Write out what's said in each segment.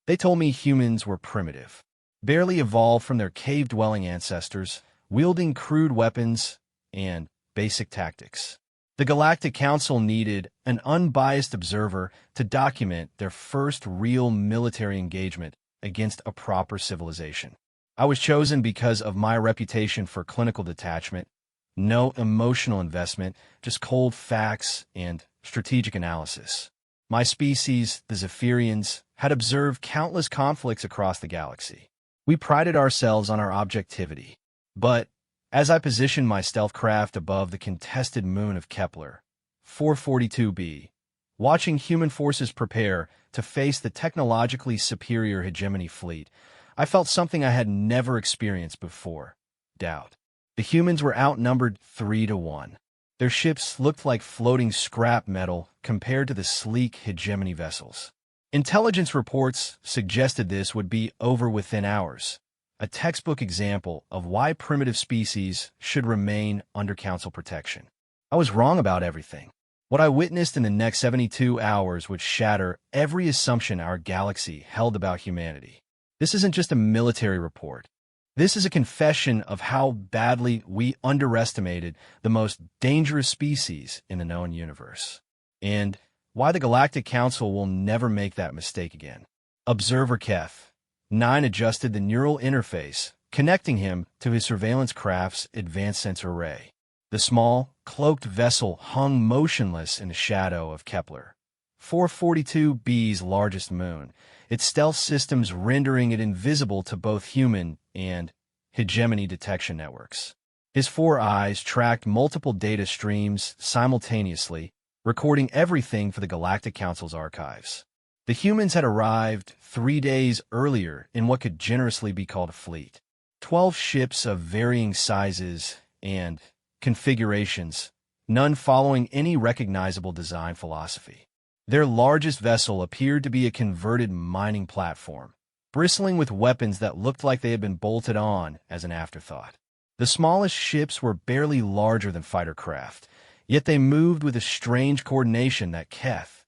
They told me humans were primitive, barely evolved from their cave-dwelling ancestors, wielding crude weapons and basic tactics. The Galactic Council needed an unbiased observer to document their first real military engagement against a proper civilization. I was chosen because of my reputation for clinical detachment, no emotional investment, just cold facts and strategic analysis. My species, the Zephyrians, had observed countless conflicts across the galaxy. We prided ourselves on our objectivity. But as I positioned my stealth craft above the contested moon of Kepler, 442b, watching human forces prepare to face the technologically superior hegemony fleet, I felt something I had never experienced before: doubt. The humans were outnumbered 3-1. Their ships looked like floating scrap metal compared to the sleek hegemony vessels. Intelligence reports suggested this would be over within hours, a textbook example of why primitive species should remain under Council protection. I was wrong about everything. What I witnessed in the next 72 hours would shatter every assumption our galaxy held about humanity. This isn't just a military report. This is a confession of how badly we underestimated the most dangerous species in the known universe, and why the Galactic Council will never make that mistake again. Observer Keth 9 adjusted the neural interface, connecting him to his surveillance craft's advanced sensor array. The small, cloaked vessel hung motionless in the shadow of Kepler, 442b's largest moon, its stealth systems rendering it invisible to both human and hegemony detection networks. His 4 eyes tracked multiple data streams simultaneously, recording everything for the Galactic Council's archives. The humans had arrived 3 days earlier in what could generously be called a fleet. 12 ships of varying sizes and configurations, none following any recognizable design philosophy. Their largest vessel appeared to be a converted mining platform, bristling with weapons that looked like they had been bolted on as an afterthought. The smallest ships were barely larger than fighter craft, yet they moved with a strange coordination that Keth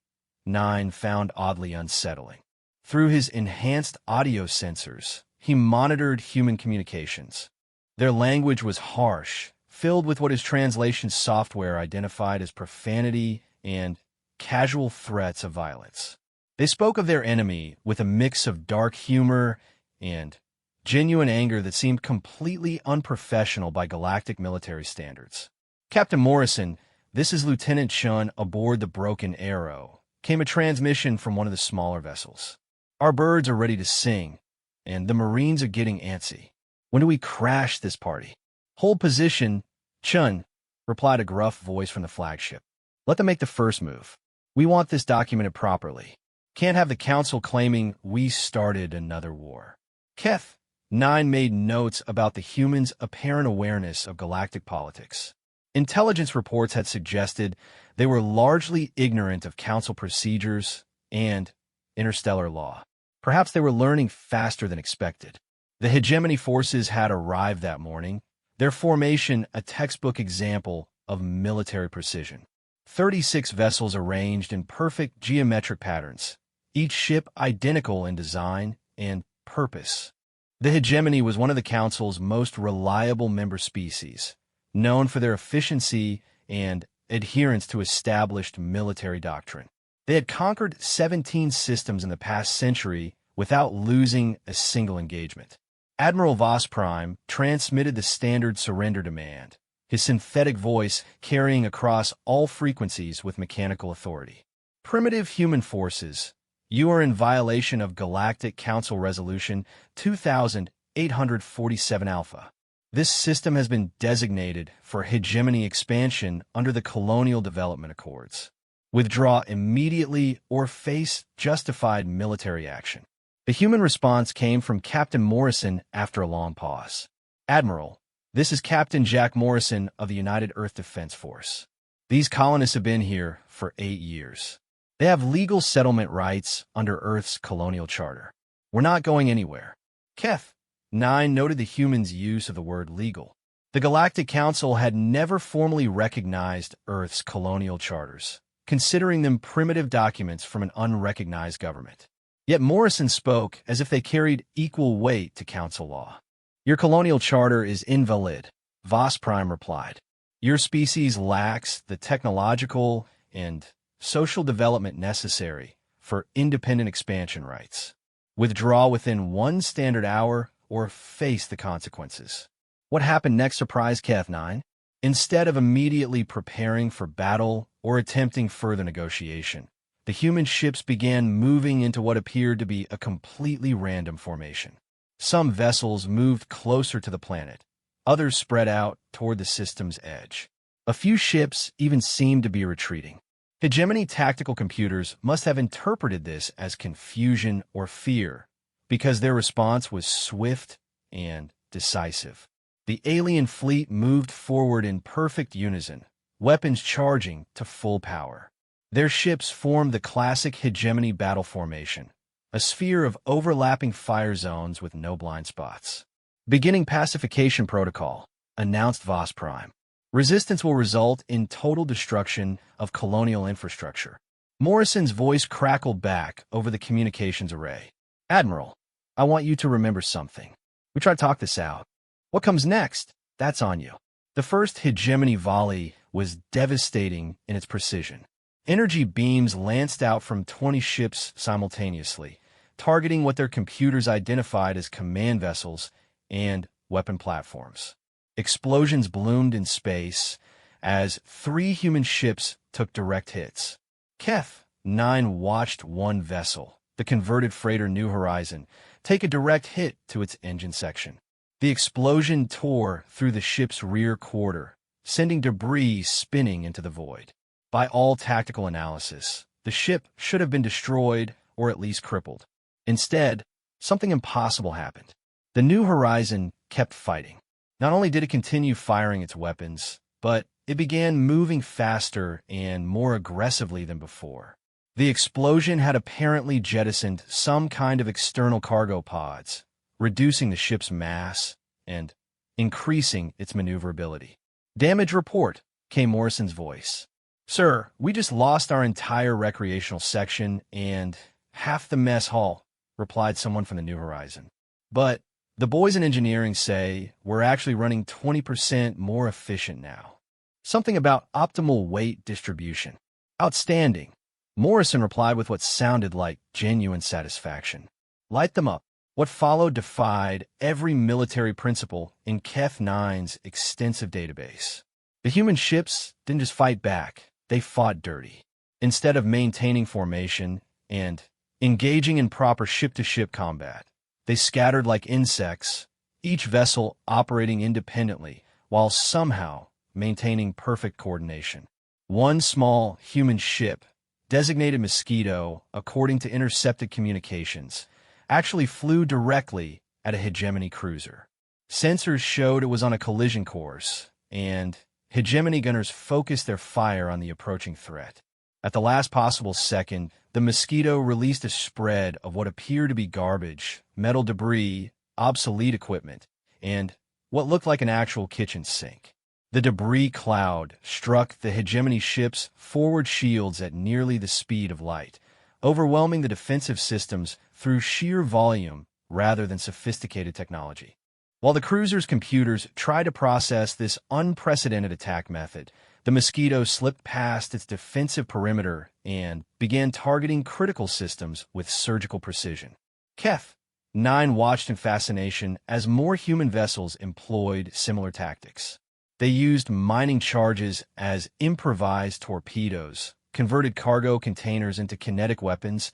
9 found oddly unsettling. Through his enhanced audio sensors, he monitored human communications. Their language was harsh, filled with what his translation software identified as profanity and casual threats of violence. They spoke of their enemy with a mix of dark humor and genuine anger that seemed completely unprofessional by galactic military standards. "Captain Morrison, this is Lieutenant Chun aboard the Broken Arrow," came a transmission from one of the smaller vessels. "Our birds are ready to sing, and the Marines are getting antsy. When do we crash this party?" "Hold position, Chun," replied a gruff voice from the flagship. "Let them make the first move. We want this documented properly. Can't have the Council claiming we started another war." Keth 9 made notes about the humans' apparent awareness of galactic politics. Intelligence reports had suggested they were largely ignorant of Council procedures and interstellar law. Perhaps they were learning faster than expected. The hegemony forces had arrived that morning, their formation a textbook example of military precision. 36 vessels arranged in perfect geometric patterns, each ship identical in design and purpose. The hegemony was one of the Council's most reliable member species, known for their efficiency and adherence to established military doctrine. They had conquered 17 systems in the past century without losing a single engagement. Admiral Voss Prime transmitted the standard surrender demand, his synthetic voice carrying across all frequencies with mechanical authority. "Primitive human forces, you are in violation of Galactic Council Resolution 2847 Alpha. This system has been designated for hegemony expansion under the Colonial Development Accords. Withdraw immediately or face justified military action." The human response came from Captain Morrison after a long pause. "Admiral, this is Captain Jack Morrison of the United Earth Defense Force. These colonists have been here for 8 years. They have legal settlement rights under Earth's colonial charter. We're not going anywhere." Keth 9 noted the humans' use of the word legal. The Galactic Council had never formally recognized Earth's colonial charters, considering them primitive documents from an unrecognized government. Yet Morrison spoke as if they carried equal weight to council law. "Your colonial charter is invalid," Voss Prime replied. "Your species lacks the technological and social development necessary for independent expansion rights. Withdraw within 1 standard hour or face the consequences." What happened next surprised Keth 9. Instead of immediately preparing for battle or attempting further negotiation, the human ships began moving into what appeared to be a completely random formation. Some vessels moved closer to the planet, others spread out toward the system's edge. A few ships even seemed to be retreating. Hegemony tactical computers must have interpreted this as confusion or fear, because their response was swift and decisive. The alien fleet moved forward in perfect unison, weapons charging to full power. Their ships formed the classic hegemony battle formation, a sphere of overlapping fire zones with no blind spots. "Beginning pacification protocol," announced Voss Prime. "Resistance will result in total destruction of colonial infrastructure." Morrison's voice crackled back over the communications array. "Admiral, I want you to remember something. We tried to talk this out. What comes next, that's on you." The first hegemony volley was devastating in its precision. Energy beams lanced out from 20 ships simultaneously, targeting what their computers identified as command vessels and weapon platforms. Explosions bloomed in space as 3 human ships took direct hits. Keth 9 watched one vessel, the converted freighter New Horizon, take a direct hit to its engine section. The explosion tore through the ship's rear quarter, sending debris spinning into the void. By all tactical analysis, the ship should have been destroyed or at least crippled. Instead, something impossible happened. The New Horizon kept fighting. Not only did it continue firing its weapons, but it began moving faster and more aggressively than before. The explosion had apparently jettisoned some kind of external cargo pods, reducing the ship's mass and increasing its maneuverability. "Damage report," came Morrison's voice. "Sir, we just lost our entire recreational section and half the mess hall," replied someone from the New Horizon. "But the boys in engineering say we're actually running 20% more efficient now. Something about optimal weight distribution." "Outstanding," Morrison replied with what sounded like genuine satisfaction. "Light them up." What followed defied every military principle in Keth 9's extensive database. The human ships didn't just fight back, they fought dirty. Instead of maintaining formation and engaging in proper ship-to-ship combat, they scattered like insects, each vessel operating independently while somehow maintaining perfect coordination. One small human ship, designated Mosquito according to intercepted communications, actually flew directly at a hegemony cruiser. Sensors showed it was on a collision course, and hegemony gunners focused their fire on the approaching threat. At the last possible second, the Mosquito released a spread of what appeared to be garbage, metal debris, obsolete equipment, and what looked like an actual kitchen sink. The debris cloud struck the hegemony ship's forward shields at nearly the speed of light, overwhelming the defensive systems through sheer volume rather than sophisticated technology. While the cruiser's computers tried to process this unprecedented attack method, the Mosquito slipped past its defensive perimeter and began targeting critical systems with surgical precision. Keth 9 watched in fascination as more human vessels employed similar tactics. They used mining charges as improvised torpedoes, converted cargo containers into kinetic weapons,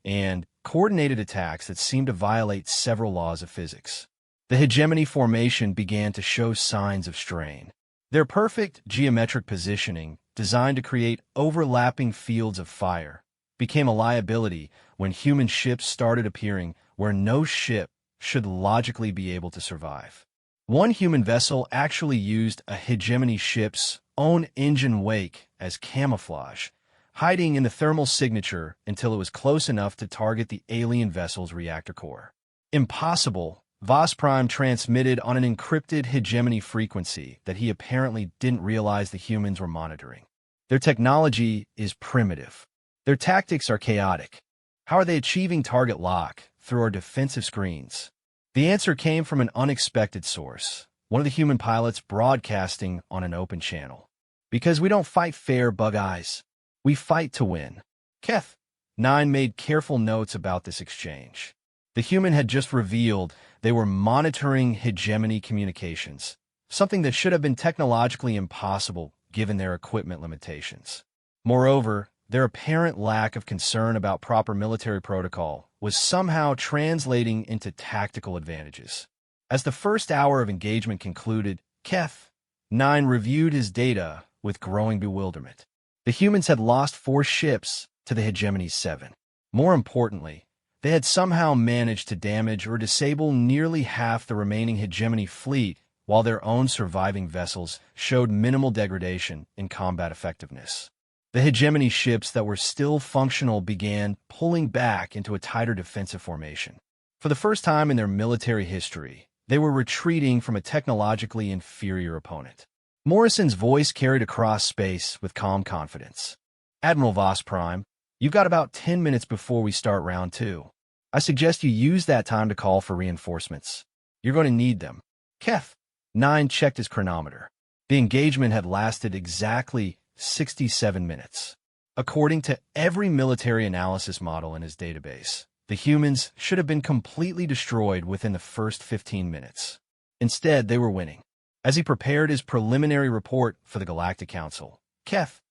and coordinated attacks that seemed to violate several laws of physics. The hegemony formation began to show signs of strain. Their perfect geometric positioning, designed to create overlapping fields of fire, became a liability when human ships started appearing where no ship should logically be able to survive. One human vessel actually used a hegemony ship's own engine wake as camouflage, hiding in the thermal signature until it was close enough to target the alien vessel's reactor core. "Impossible," Voss Prime transmitted on an encrypted hegemony frequency that he apparently didn't realize the humans were monitoring. "Their technology is primitive. Their tactics are chaotic. How are they achieving target lock through our defensive screens? The answer came from an unexpected source, one of the human pilots broadcasting on an open channel. Because we don't fight fair, Bug Eyes. We fight to win. Keth 9 made careful notes about this exchange. The human had just revealed they were monitoring hegemony communications, something that should have been technologically impossible given their equipment limitations. Moreover, their apparent lack of concern about proper military protocol was somehow translating into tactical advantages. As the first hour of engagement concluded, Keth 9 reviewed his data with growing bewilderment. The humans had lost 4 ships to the Hegemony's 7. More importantly, they had somehow managed to damage or disable nearly half the remaining Hegemony fleet, while their own surviving vessels showed minimal degradation in combat effectiveness. The Hegemony ships that were still functional began pulling back into a tighter defensive formation. For the first time in their military history, they were retreating from a technologically inferior opponent. Morrison's voice carried across space with calm confidence. Admiral Voss Prime, you've got about 10 minutes before we start round 2. I suggest you use that time to call for reinforcements. You're going to need them. Keth 9 checked his chronometer. The engagement had lasted exactly 67 minutes. According to every military analysis model in his database, the humans should have been completely destroyed within the first 15 minutes. Instead, they were winning. As he prepared his preliminary report for the Galactic Council, Keth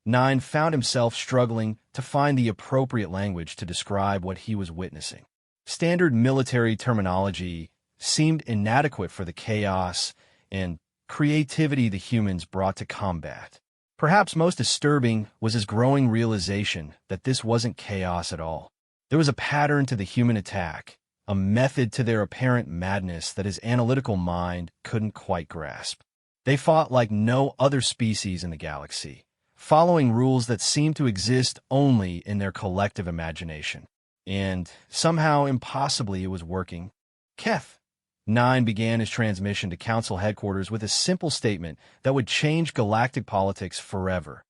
9 found himself struggling to find the appropriate language to describe what he was witnessing. Standard military terminology seemed inadequate for the chaos and creativity the humans brought to combat. Perhaps most disturbing was his growing realization that this wasn't chaos at all. There was a pattern to the human attack, a method to their apparent madness that his analytical mind couldn't quite grasp. They fought like no other species in the galaxy, following rules that seemed to exist only in their collective imagination. And somehow, impossibly, it was working. Keth 9 began his transmission to Council headquarters with a simple statement that would change galactic politics forever.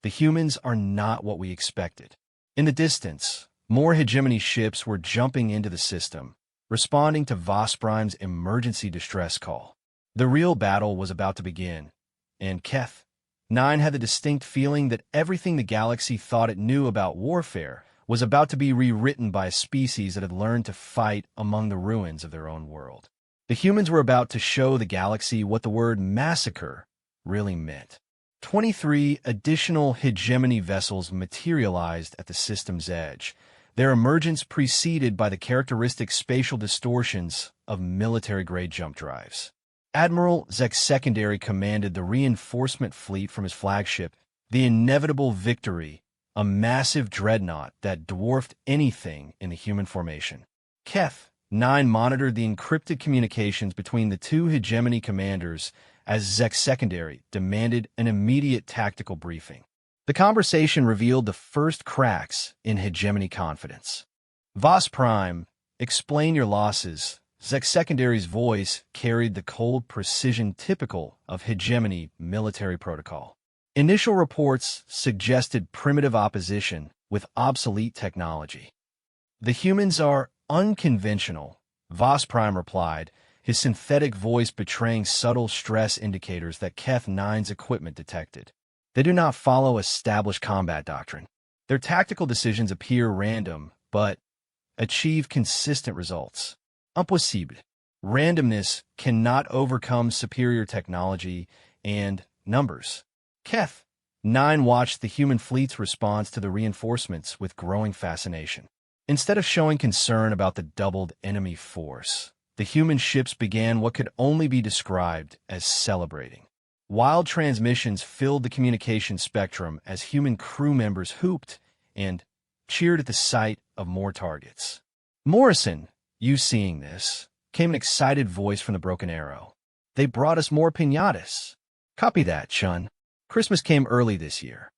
The humans are not what we expected. In the distance, more Hegemony ships were jumping into the system, responding to Voss Prime's emergency distress call. The real battle was about to begin, and Keth 9 had the distinct feeling that everything the galaxy thought it knew about warfare was about to be rewritten by a species that had learned to fight among the ruins of their own world. The humans were about to show the galaxy what the word massacre really meant. 23 additional Hegemony vessels materialized at the system's edge, their emergence preceded by the characteristic spatial distortions of military-grade jump drives. Admiral Zek Secondary commanded the reinforcement fleet from his flagship, the Inevitable Victory, a massive dreadnought that dwarfed anything in the human formation. Keth 9 monitored the encrypted communications between the two Hegemony commanders as Zek Secondary demanded an immediate tactical briefing. The conversation revealed the first cracks in Hegemony confidence. Voss Prime, explain your losses. Zek Secondary's voice carried the cold precision typical of Hegemony military protocol. Initial reports suggested primitive opposition with obsolete technology. The humans are unconventional, Voss Prime replied, his synthetic voice betraying subtle stress indicators that Keth 9's equipment detected. They do not follow established combat doctrine. Their tactical decisions appear random, but achieve consistent results. Impossible. Randomness cannot overcome superior technology and numbers. Keth 9 watched the human fleet's response to the reinforcements with growing fascination. Instead of showing concern about the doubled enemy force, the human ships began what could only be described as celebrating. Wild transmissions filled the communication spectrum as human crew members whooped and cheered at the sight of more targets. Morrison, you seeing this, came an excited voice from the Broken Arrow. They brought us more piñatas. Copy that, Chun. Christmas came early this year.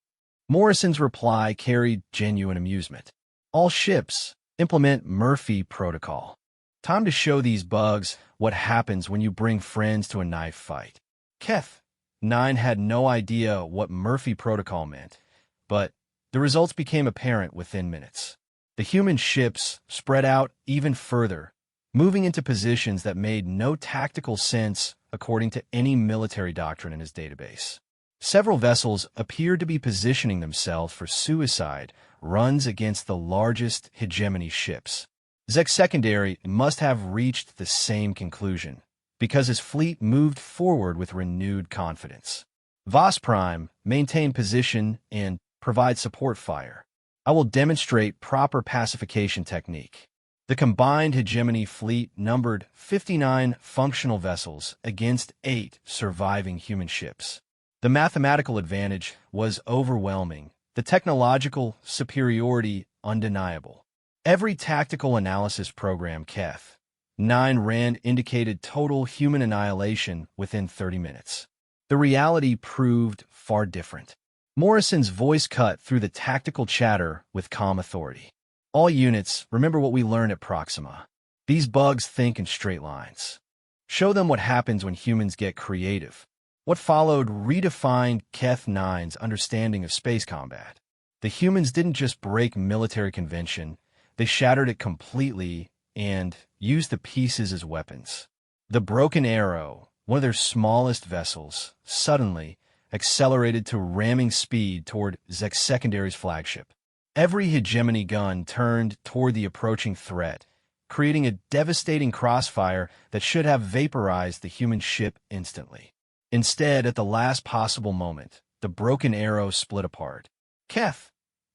Morrison's reply carried genuine amusement. All ships implement Murphy Protocol. Time to show these bugs what happens when you bring friends to a knife fight. Keth 9 had no idea what Murphy Protocol meant, but the results became apparent within minutes. The human ships spread out even further, moving into positions that made no tactical sense according to any military doctrine in his database. Several vessels appeared to be positioning themselves for suicide runs against the largest hegemony ships. Zek's secondary must have reached the same conclusion, because his fleet moved forward with renewed confidence. Voss Prime maintained position and provide support fire. I will demonstrate proper pacification technique. The combined hegemony fleet numbered 59 functional vessels against 8 surviving human ships. The mathematical advantage was overwhelming, the technological superiority undeniable. Every tactical analysis program Keth 9 ran indicated total human annihilation within 30 minutes. The reality proved far different. Morrison's voice cut through the tactical chatter with calm authority. All units, remember what we learned at Proxima. These bugs think in straight lines. Show them what happens when humans get creative. What followed redefined Keth 9's understanding of space combat. The humans didn't just break military convention, they shattered it completely and used the pieces as weapons. The Broken Arrow, one of their smallest vessels, suddenly accelerated to ramming speed toward Zek's secondary's flagship. Every hegemony gun turned toward the approaching threat, creating a devastating crossfire that should have vaporized the human ship instantly. Instead, at the last possible moment, the Broken Arrow split apart. Keth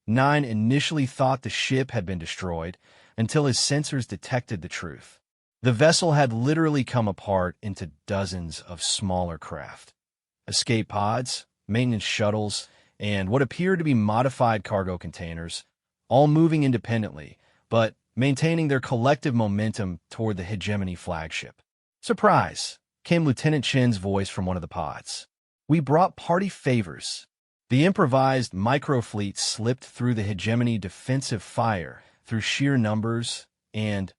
9 initially thought the ship had been destroyed until his sensors detected the truth. The vessel had literally come apart into dozens of smaller craft. Escape pods, maintenance shuttles, and what appeared to be modified cargo containers, all moving independently, but maintaining their collective momentum toward the hegemony flagship. Surprise! Came Lieutenant Chen's voice from one of the pods. We brought party favors. The improvised microfleet slipped through the hegemony defensive fire through sheer numbers and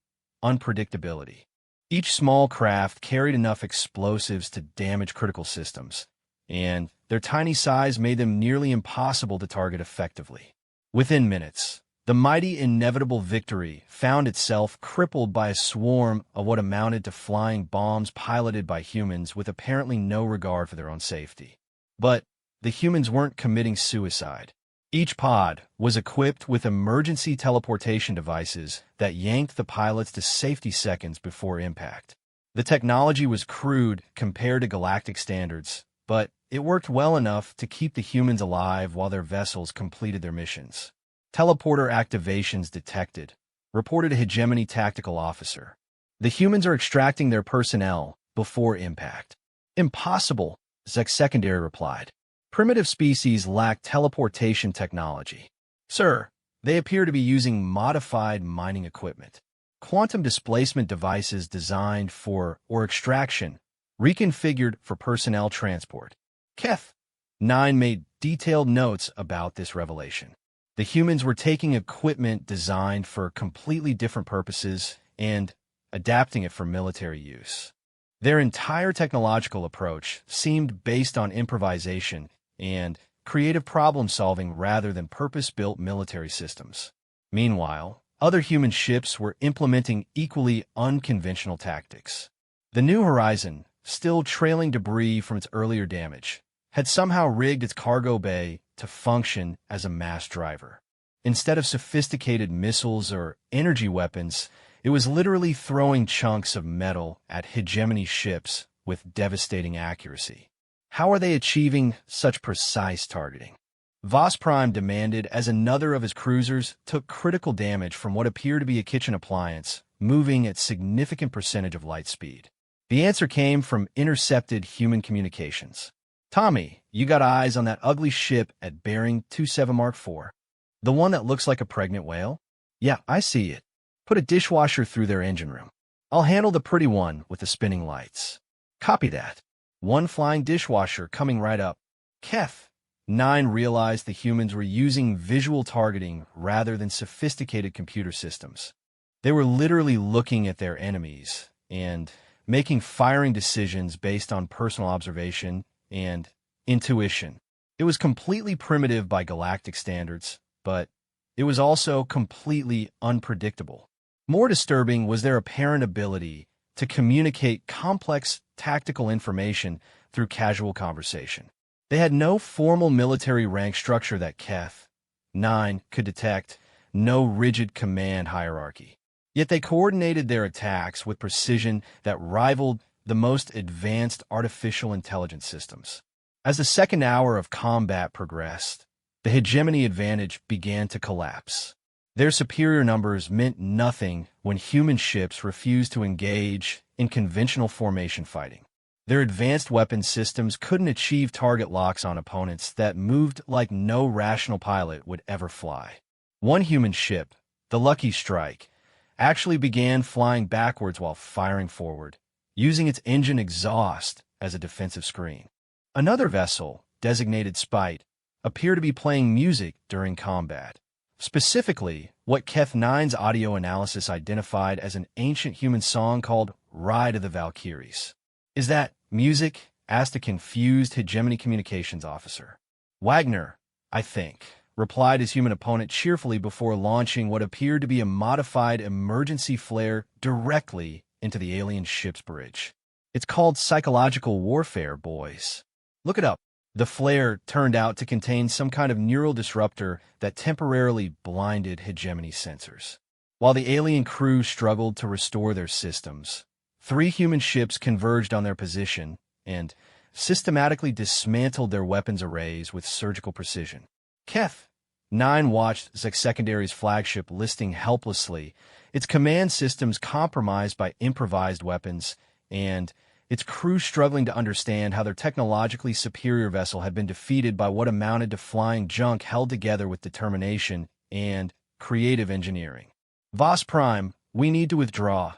unpredictability. Each small craft carried enough explosives to damage critical systems, and their tiny size made them nearly impossible to target effectively. Within minutes, the mighty inevitable victory found itself crippled by a swarm of what amounted to flying bombs piloted by humans with apparently no regard for their own safety. But the humans weren't committing suicide. Each pod was equipped with emergency teleportation devices that yanked the pilots to safety seconds before impact. The technology was crude compared to galactic standards, but it worked well enough to keep the humans alive while their vessels completed their missions. Teleporter activations detected, reported a hegemony tactical officer. The humans are extracting their personnel before impact. Impossible, Zek's secondary replied. Primitive species lack teleportation technology. Sir, they appear to be using modified mining equipment. Quantum displacement devices designed for or extraction, reconfigured for personnel transport. Keth 9 made detailed notes about this revelation. The humans were taking equipment designed for completely different purposes and adapting it for military use. Their entire technological approach seemed based on improvisation and creative problem-solving rather than purpose-built military systems. Meanwhile, other human ships were implementing equally unconventional tactics. The New Horizon, still trailing debris from its earlier damage, had somehow rigged its cargo bay to function as a mass driver. Instead of sophisticated missiles or energy weapons, it was literally throwing chunks of metal at hegemony ships with devastating accuracy. How are they achieving such precise targeting? Voss Prime demanded as another of his cruisers took critical damage from what appeared to be a kitchen appliance, moving at significant percentage of light speed. The answer came from intercepted human communications. Tommy, you got eyes on that ugly ship at bearing 27 Mark IV? The one that looks like a pregnant whale? Yeah, I see it. Put a dishwasher through their engine room. I'll handle the pretty one with the spinning lights. Copy that. One flying dishwasher coming right up. Keth 9 realized the humans were using visual targeting rather than sophisticated computer systems. They were literally looking at their enemies and making firing decisions based on personal observation and intuition. It was completely primitive by galactic standards, but it was also completely unpredictable. More disturbing was their apparent ability to communicate complex tactical information through casual conversation. They had no formal military rank structure that Keth 9 could detect, no rigid command hierarchy. Yet they coordinated their attacks with precision that rivaled the most advanced artificial intelligence systems. As the second hour of combat progressed, the hegemony advantage began to collapse. Their superior numbers meant nothing when human ships refused to engage in conventional formation fighting. Their advanced weapon systems couldn't achieve target locks on opponents that moved like no rational pilot would ever fly. One human ship, the Lucky Strike, actually began flying backwards while firing forward, using its engine exhaust as a defensive screen. Another vessel, designated Spite, appeared to be playing music during combat. Specifically, what Keth 9's audio analysis identified as an ancient human song called Ride of the Valkyries. "Is that music?" asked a confused hegemony communications officer. "Wagner, I think," replied his human opponent cheerfully before launching what appeared to be a modified emergency flare directly into the alien ship's bridge. "It's called psychological warfare, boys. Look it up." The flare turned out to contain some kind of neural disruptor that temporarily blinded hegemony sensors. While the alien crew struggled to restore their systems, 3 human ships converged on their position and systematically dismantled their weapons arrays with surgical precision. Keth 9 watched Zek Secondary's flagship listing helplessly, its command systems compromised by improvised weapons, and its crew struggling to understand how their technologically superior vessel had been defeated by what amounted to flying junk held together with determination and creative engineering. "Voss Prime, we need to withdraw,"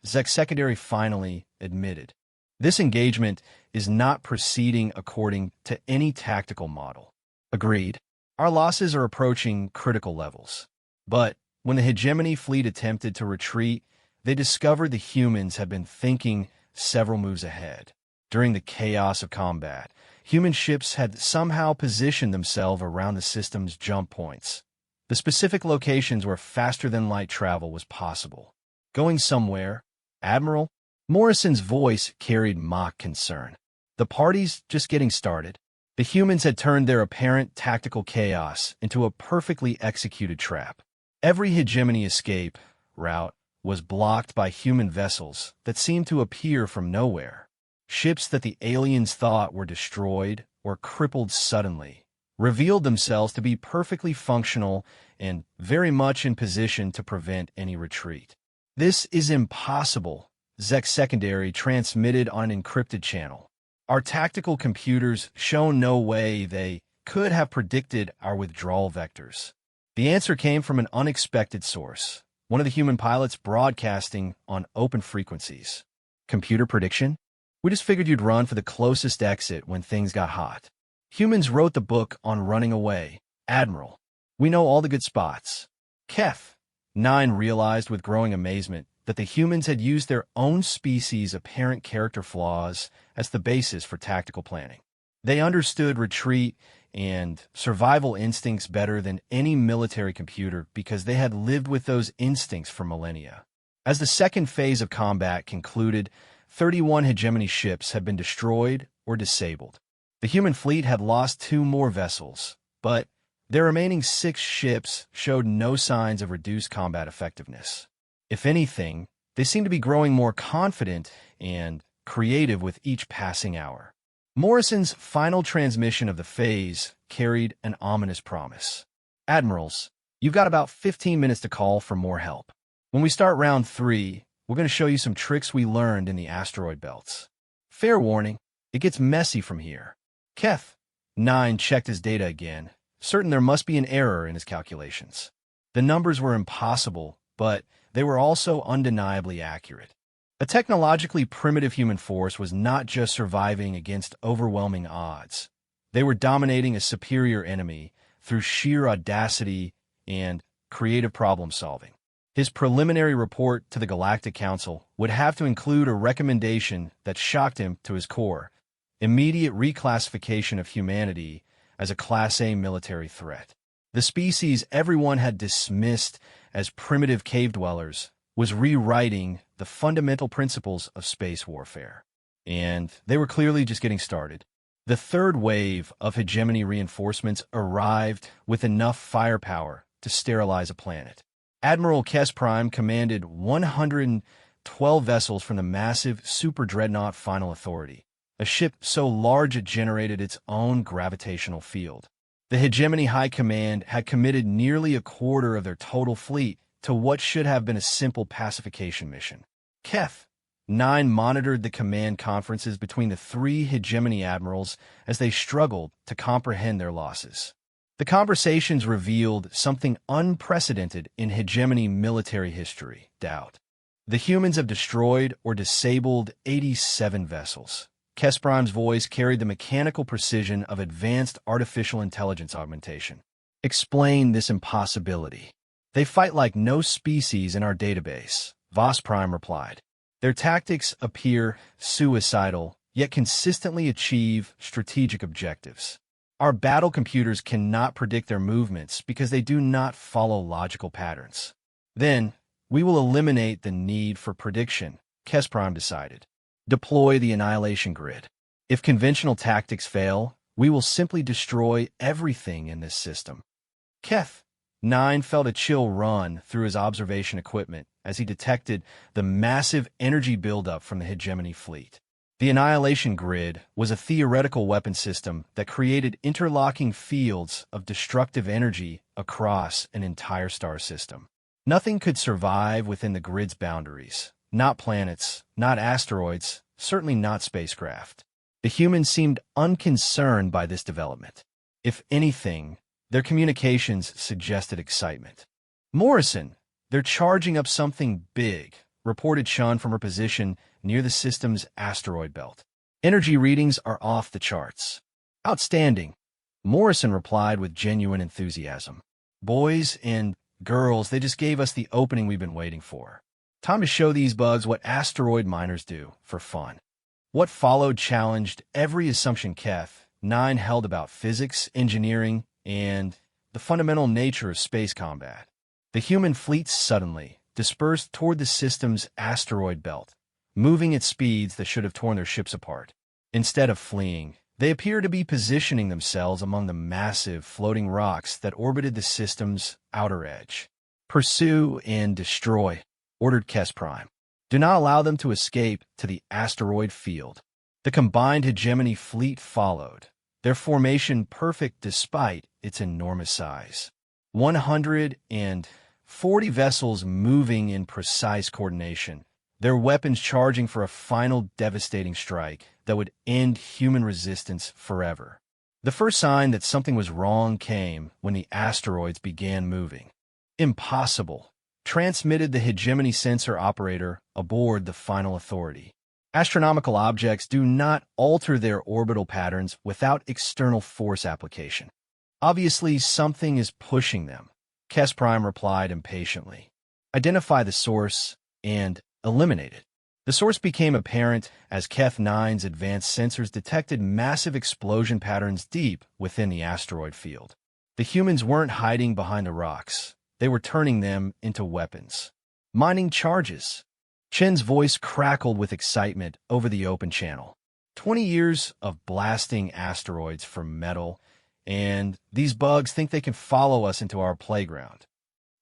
Zek Secondary finally admitted. "This engagement is not proceeding according to any tactical model." "Agreed. Our losses are approaching critical levels." But when the hegemony fleet attempted to retreat, they discovered the humans had been thinking several moves ahead. During the chaos of combat, human ships had somehow positioned themselves around the system's jump points, the specific locations where faster-than-light travel was possible. "Going somewhere, Admiral?" Morrison's voice carried mock concern. "The party's just getting started." The humans had turned their apparent tactical chaos into a perfectly executed trap. Every hegemony escape route was blocked by human vessels that seemed to appear from nowhere. Ships that the aliens thought were destroyed or crippled suddenly revealed themselves to be perfectly functional and very much in position to prevent any retreat. "This is impossible," Zek Secondary transmitted on an encrypted channel. "Our tactical computers show no way they could have predicted our withdrawal vectors." The answer came from an unexpected source, one of the human pilots broadcasting on open frequencies. "Computer prediction? We just figured you'd run for the closest exit when things got hot. Humans wrote the book on running away, Admiral. We know all the good spots." Keth 9 realized with growing amazement that the humans had used their own species' apparent character flaws as the basis for tactical planning. They understood retreat and survival instincts better than any military computer because they had lived with those instincts for millennia. As the second phase of combat concluded, 31 hegemony ships had been destroyed or disabled. The human fleet had lost 2 more vessels, but their remaining 6 ships showed no signs of reduced combat effectiveness. If anything, they seemed to be growing more confident and creative with each passing hour. Morrison's final transmission of the phase carried an ominous promise. "Admirals, you've got about 15 minutes to call for more help. When we start round 3, we're going to show you some tricks we learned in the asteroid belts. Fair warning, it gets messy from here." Keth 9 checked his data again, certain there must be an error in his calculations. The numbers were impossible, but they were also undeniably accurate. A technologically primitive human force was not just surviving against overwhelming odds. They were dominating a superior enemy through sheer audacity and creative problem-solving. His preliminary report to the Galactic Council would have to include a recommendation that shocked him to his core: immediate reclassification of humanity as a Class A military threat. The species everyone had dismissed as primitive cave dwellers was rewriting the fundamental principles of space warfare. And they were clearly just getting started. The third wave of hegemony reinforcements arrived with enough firepower to sterilize a planet. Admiral Kes Prime commanded 112 vessels from the massive Super Dreadnought Final Authority, a ship so large it generated its own gravitational field. The Hegemony High Command had committed nearly a quarter of their total fleet to what should have been a simple pacification mission. Keth 9 monitored the command conferences between the three Hegemony admirals as they struggled to comprehend their losses. The conversations revealed something unprecedented in Hegemony military history, doubt. The humans have destroyed or disabled 87 vessels. Kesprime's voice carried the mechanical precision of advanced artificial intelligence augmentation. Explain this impossibility. They fight like no species in our database, Voss Prime replied. Their tactics appear suicidal, yet consistently achieve strategic objectives. Our battle computers cannot predict their movements because they do not follow logical patterns. Then, we will eliminate the need for prediction, Kesprime decided. Deploy the annihilation grid. If conventional tactics fail, we will simply destroy everything in this system. Keth 9 felt a chill run through his observation equipment as he detected the massive energy buildup from the Hegemony fleet. The annihilation grid was a theoretical weapon system that created interlocking fields of destructive energy across an entire star system. Nothing could survive within the grid's boundaries. Not planets, not asteroids, certainly not spacecraft. The humans seemed unconcerned by this development. If anything, their communications suggested excitement. Morrison, they're charging up something big, reported Shun from her position near the system's asteroid belt. Energy readings are off the charts. Outstanding, Morrison replied with genuine enthusiasm. Boys and girls, they just gave us the opening we've been waiting for. Time to show these bugs what asteroid miners do for fun. What followed challenged every assumption Keth 9 held about physics, engineering, and the fundamental nature of space combat. The human fleet suddenly dispersed toward the system's asteroid belt, moving at speeds that should have torn their ships apart. Instead of fleeing, they appear to be positioning themselves among the massive floating rocks that orbited the system's outer edge. Pursue and destroy, ordered Kes Prime. Do not allow them to escape to the asteroid field. The combined Hegemony fleet followed, their formation perfect despite its enormous size. 140 vessels moving in precise coordination, their weapons charging for a final devastating strike that would end human resistance forever. The first sign that something was wrong came when the asteroids began moving. Impossible, transmitted the Hegemony sensor operator aboard the Final Authority. Astronomical objects do not alter their orbital patterns without external force application. Obviously, something is pushing them, Kes Prime replied impatiently. Identify the source and eliminate it. The source became apparent as Keth 9's advanced sensors detected massive explosion patterns deep within the asteroid field. The humans weren't hiding behind the rocks. They were turning them into weapons. Mining charges. Chen's voice crackled with excitement over the open channel. 20 years of blasting asteroids for metal, and these bugs think they can follow us into our playground.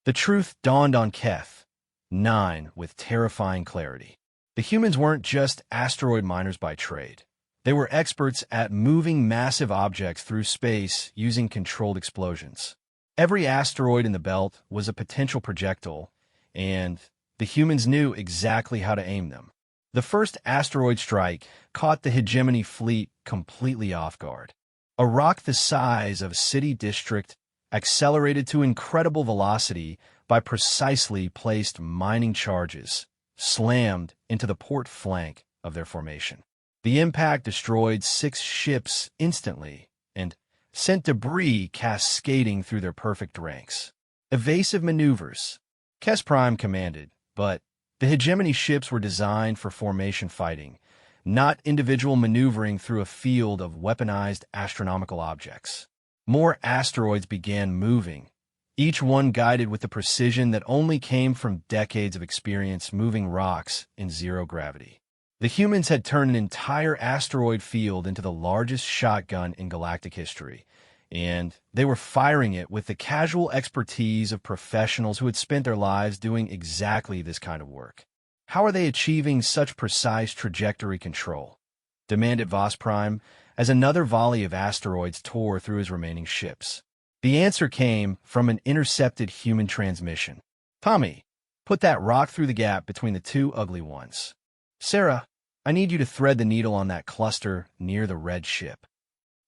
The truth dawned on Keth 9 with terrifying clarity. The humans weren't just asteroid miners by trade. They were experts at moving massive objects through space using controlled explosions. Every asteroid in the belt was a potential projectile, and the humans knew exactly how to aim them. The first asteroid strike caught the Hegemony fleet completely off guard. A rock the size of a city district accelerated to incredible velocity by precisely placed mining charges, slammed into the port flank of their formation. The impact destroyed 6 ships instantly and sent debris cascading through their perfect ranks. Evasive maneuvers, Kes Prime commanded, but the Hegemony ships were designed for formation fighting, not individual maneuvering through a field of weaponized astronomical objects. More asteroids began moving, each one guided with the precision that only came from decades of experience moving rocks in zero gravity. The humans had turned an entire asteroid field into the largest shotgun in galactic history, and they were firing it with the casual expertise of professionals who had spent their lives doing exactly this kind of work. How are they achieving such precise trajectory control? Demanded Voss Prime, as another volley of asteroids tore through his remaining ships. The answer came from an intercepted human transmission. Tommy, put that rock through the gap between the two ugly ones. Sarah, I need you to thread the needle on that cluster near the red ship.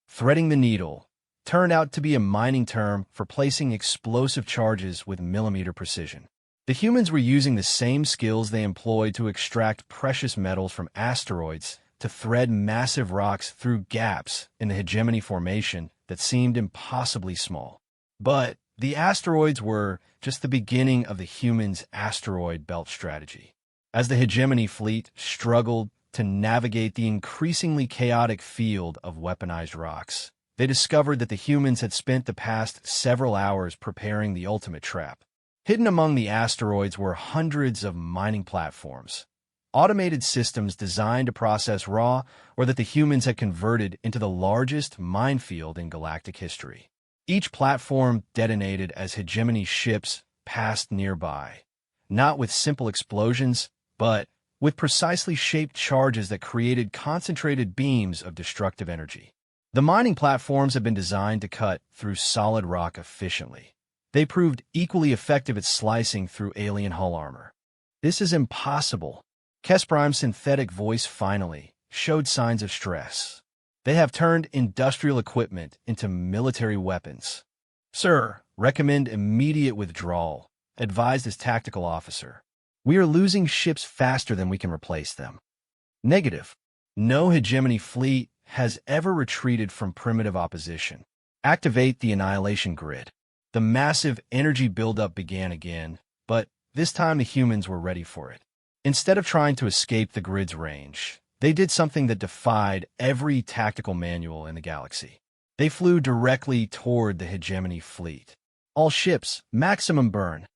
Threading the needle turned out to be a mining term for placing explosive charges with millimeter precision. The humans were using the same skills they employed to extract precious metals from asteroids to thread massive rocks through gaps in the hegemony formation that seemed impossibly small. But the asteroids were just the beginning of the humans' asteroid belt strategy. As the hegemony fleet struggled to navigate the increasingly chaotic field of weaponized rocks, they discovered that the humans had spent the past several hours preparing the ultimate trap. Hidden among the asteroids were hundreds of mining platforms, automated systems designed to process raw or that the humans had converted into the largest minefield in galactic history. Each platform detonated as hegemony ships passed nearby, not with simple explosions, but with precisely shaped charges that created concentrated beams of destructive energy. The mining platforms had been designed to cut through solid rock efficiently. They proved equally effective at slicing through alien hull armor. This is impossible. Kesprime's synthetic voice finally showed signs of stress. They have turned industrial equipment into military weapons. Sir, recommend immediate withdrawal, advised his tactical officer. We are losing ships faster than we can replace them. Negative. No hegemony fleet has ever retreated from primitive opposition. Activate the annihilation grid. The massive energy buildup began again, but this time the humans were ready for it. Instead of trying to escape the grid's range, they did something that defied every tactical manual in the galaxy. They flew directly toward the hegemony fleet. All ships, maximum burn.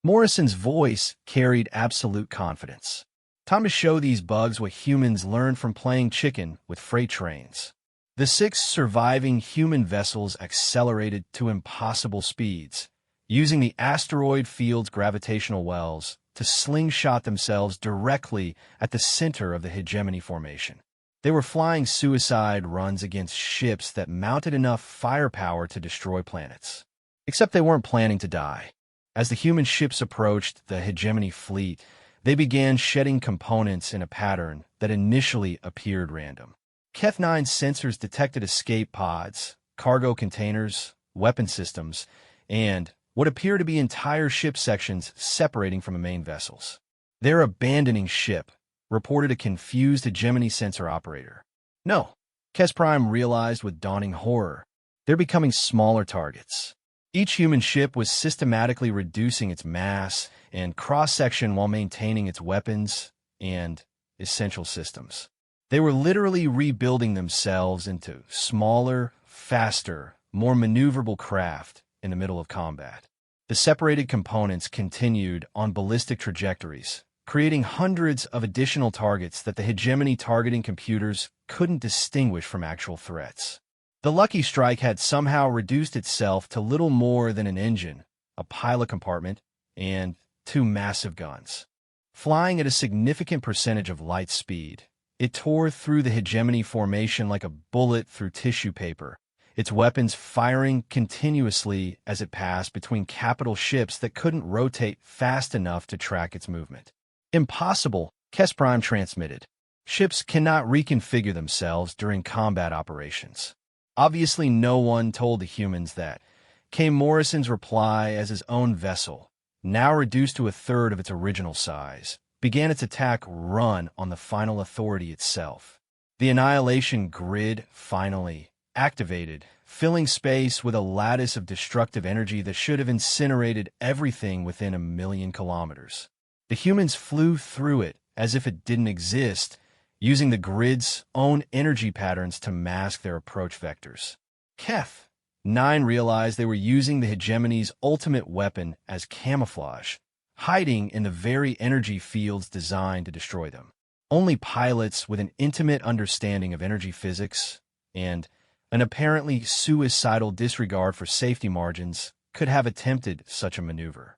Morrison's voice carried absolute confidence. Time to show these bugs what humans learn from playing chicken with freight trains. The 6 surviving human vessels accelerated to impossible speeds, using the asteroid field's gravitational wells to slingshot themselves directly at the center of the hegemony formation. They were flying suicide runs against ships that mounted enough firepower to destroy planets. Except they weren't planning to die. As the human ships approached the hegemony fleet, they began shedding components in a pattern that initially appeared random. Keth-9's sensors detected escape pods, cargo containers, weapon systems, and what appear to be entire ship sections separating from the main vessels. They're abandoning ship, reported a confused hegemony sensor operator. No, Kesprime realized with dawning horror. They're becoming smaller targets. Each human ship was systematically reducing its mass and cross-section while maintaining its weapons and essential systems. They were literally rebuilding themselves into smaller, faster, more maneuverable craft in the middle of combat. The separated components continued on ballistic trajectories, creating hundreds of additional targets that the hegemony targeting computers couldn't distinguish from actual threats. The Lucky Strike had somehow reduced itself to little more than an engine, a pilot compartment, and 2 massive guns. Flying at a significant percentage of light speed, it tore through the hegemony formation like a bullet through tissue paper, its weapons firing continuously as it passed between capital ships that couldn't rotate fast enough to track its movement. Impossible, Kesprime transmitted. Ships cannot reconfigure themselves during combat operations. Obviously, no one told the humans that. Came Morrison's reply as his own vessel, now reduced to a third of its original size, began its attack run on the final authority itself. The annihilation grid finally activated, filling space with a lattice of destructive energy that should have incinerated everything within 1,000,000 kilometers. The humans flew through it as if it didn't exist, using the grid's own energy patterns to mask their approach vectors. Keth, 9 realized they were using the hegemony's ultimate weapon as camouflage, hiding in the very energy fields designed to destroy them. Only pilots with an intimate understanding of energy physics and an apparently suicidal disregard for safety margins could have attempted such a maneuver.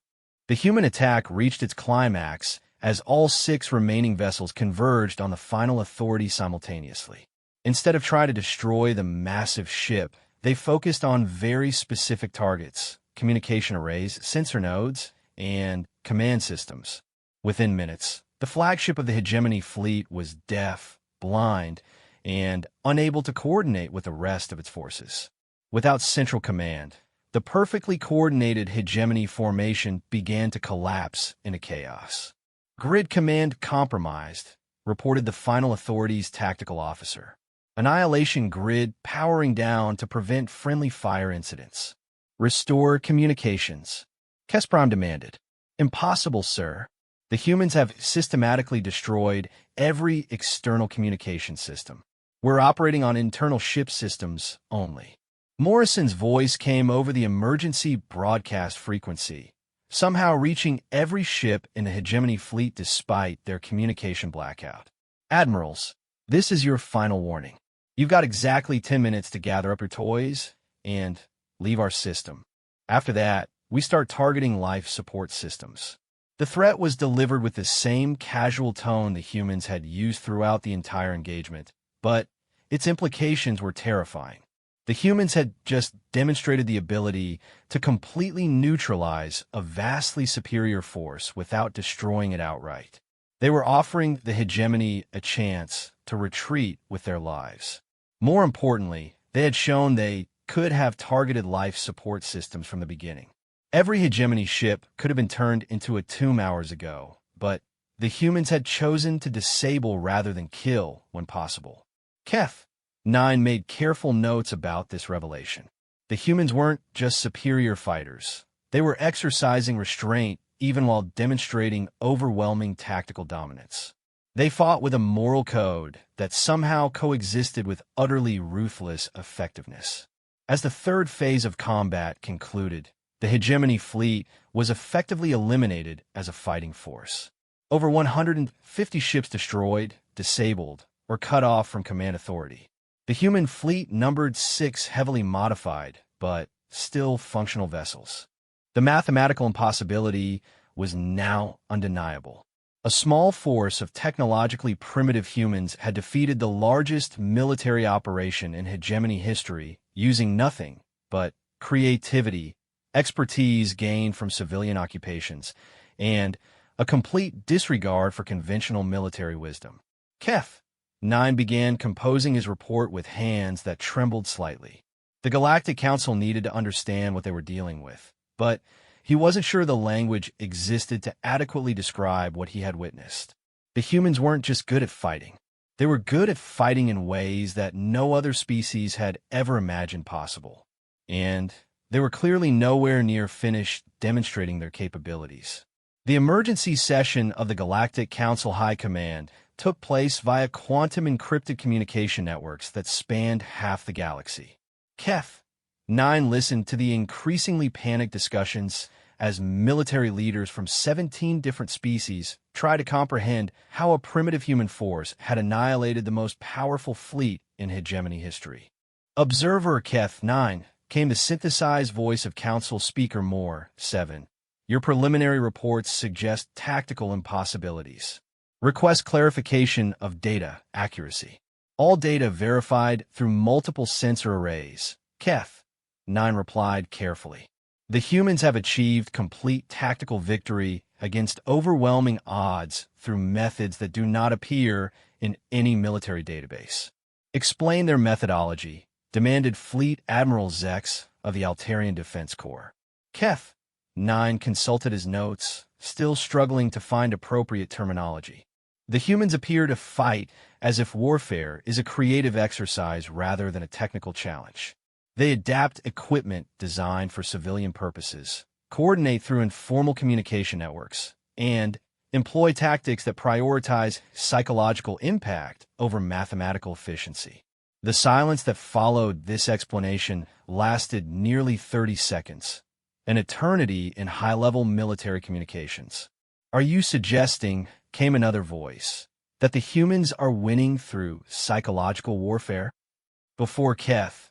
The human attack reached its climax as all 6 remaining vessels converged on the final authority simultaneously. Instead of trying to destroy the massive ship, they focused on very specific targets: communication arrays, sensor nodes, and command systems. Within minutes, the flagship of the hegemony fleet was deaf, blind, and unable to coordinate with the rest of its forces. Without central command, the perfectly coordinated hegemony formation began to collapse into chaos. Grid command compromised, reported the final authority's tactical officer. Annihilation grid powering down to prevent friendly fire incidents. Restore communications. Kesprom demanded. Impossible, sir. The humans have systematically destroyed every external communication system. We're operating on internal ship systems only. Morrison's voice came over the emergency broadcast frequency, somehow reaching every ship in the hegemony fleet despite their communication blackout. Admirals, this is your final warning. You've got exactly 10 minutes to gather up your toys and leave our system. After that, we start targeting life support systems. The threat was delivered with the same casual tone the humans had used throughout the entire engagement, but its implications were terrifying. The humans had just demonstrated the ability to completely neutralize a vastly superior force without destroying it outright. They were offering the hegemony a chance to retreat with their lives. More importantly, they had shown they could have targeted life support systems from the beginning. Every hegemony ship could have been turned into a tomb hours ago, but the humans had chosen to disable rather than kill when possible. Keth 9 made careful notes about this revelation. The humans weren't just superior fighters. They were exercising restraint even while demonstrating overwhelming tactical dominance. They fought with a moral code that somehow coexisted with utterly ruthless effectiveness. As the third phase of combat concluded, the hegemony fleet was effectively eliminated as a fighting force. Over 150 ships destroyed, disabled, or cut off from command authority. The human fleet numbered 6 heavily modified, but still functional vessels. The mathematical impossibility was now undeniable. A small force of technologically primitive humans had defeated the largest military operation in hegemony history using nothing but creativity, expertise gained from civilian occupations, and a complete disregard for conventional military wisdom. Keth 9 began composing his report with hands that trembled slightly. The Galactic Council needed to understand what they were dealing with, but he wasn't sure the language existed to adequately describe what he had witnessed. The humans weren't just good at fighting. They were good at fighting in ways that no other species had ever imagined possible. And they were clearly nowhere near finished demonstrating their capabilities. The emergency session of the Galactic Council High Command took place via quantum encrypted communication networks that spanned half the galaxy. Keth 9 listened to the increasingly panicked discussions as military leaders from 17 different species tried to comprehend how a primitive human force had annihilated the most powerful fleet in hegemony history. Observer Keth 9 came the synthesized voice of Council Speaker Moore 7. Your preliminary reports suggest tactical impossibilities. Request clarification of data accuracy. All data verified through multiple sensor arrays. Keth 9 replied carefully. The humans have achieved complete tactical victory against overwhelming odds through methods that do not appear in any military database. Explain their methodology, demanded Fleet Admiral Zex of the Altarian Defense Corps. Keth 9 consulted his notes, still struggling to find appropriate terminology. The humans appear to fight as if warfare is a creative exercise rather than a technical challenge. They adapt equipment designed for civilian purposes, coordinate through informal communication networks, and employ tactics that prioritize psychological impact over mathematical efficiency. The silence that followed this explanation lasted nearly 30 seconds, an eternity in high-level military communications. "Are you suggesting," came another voice, "that the humans are winning through psychological warfare?" Before Keth,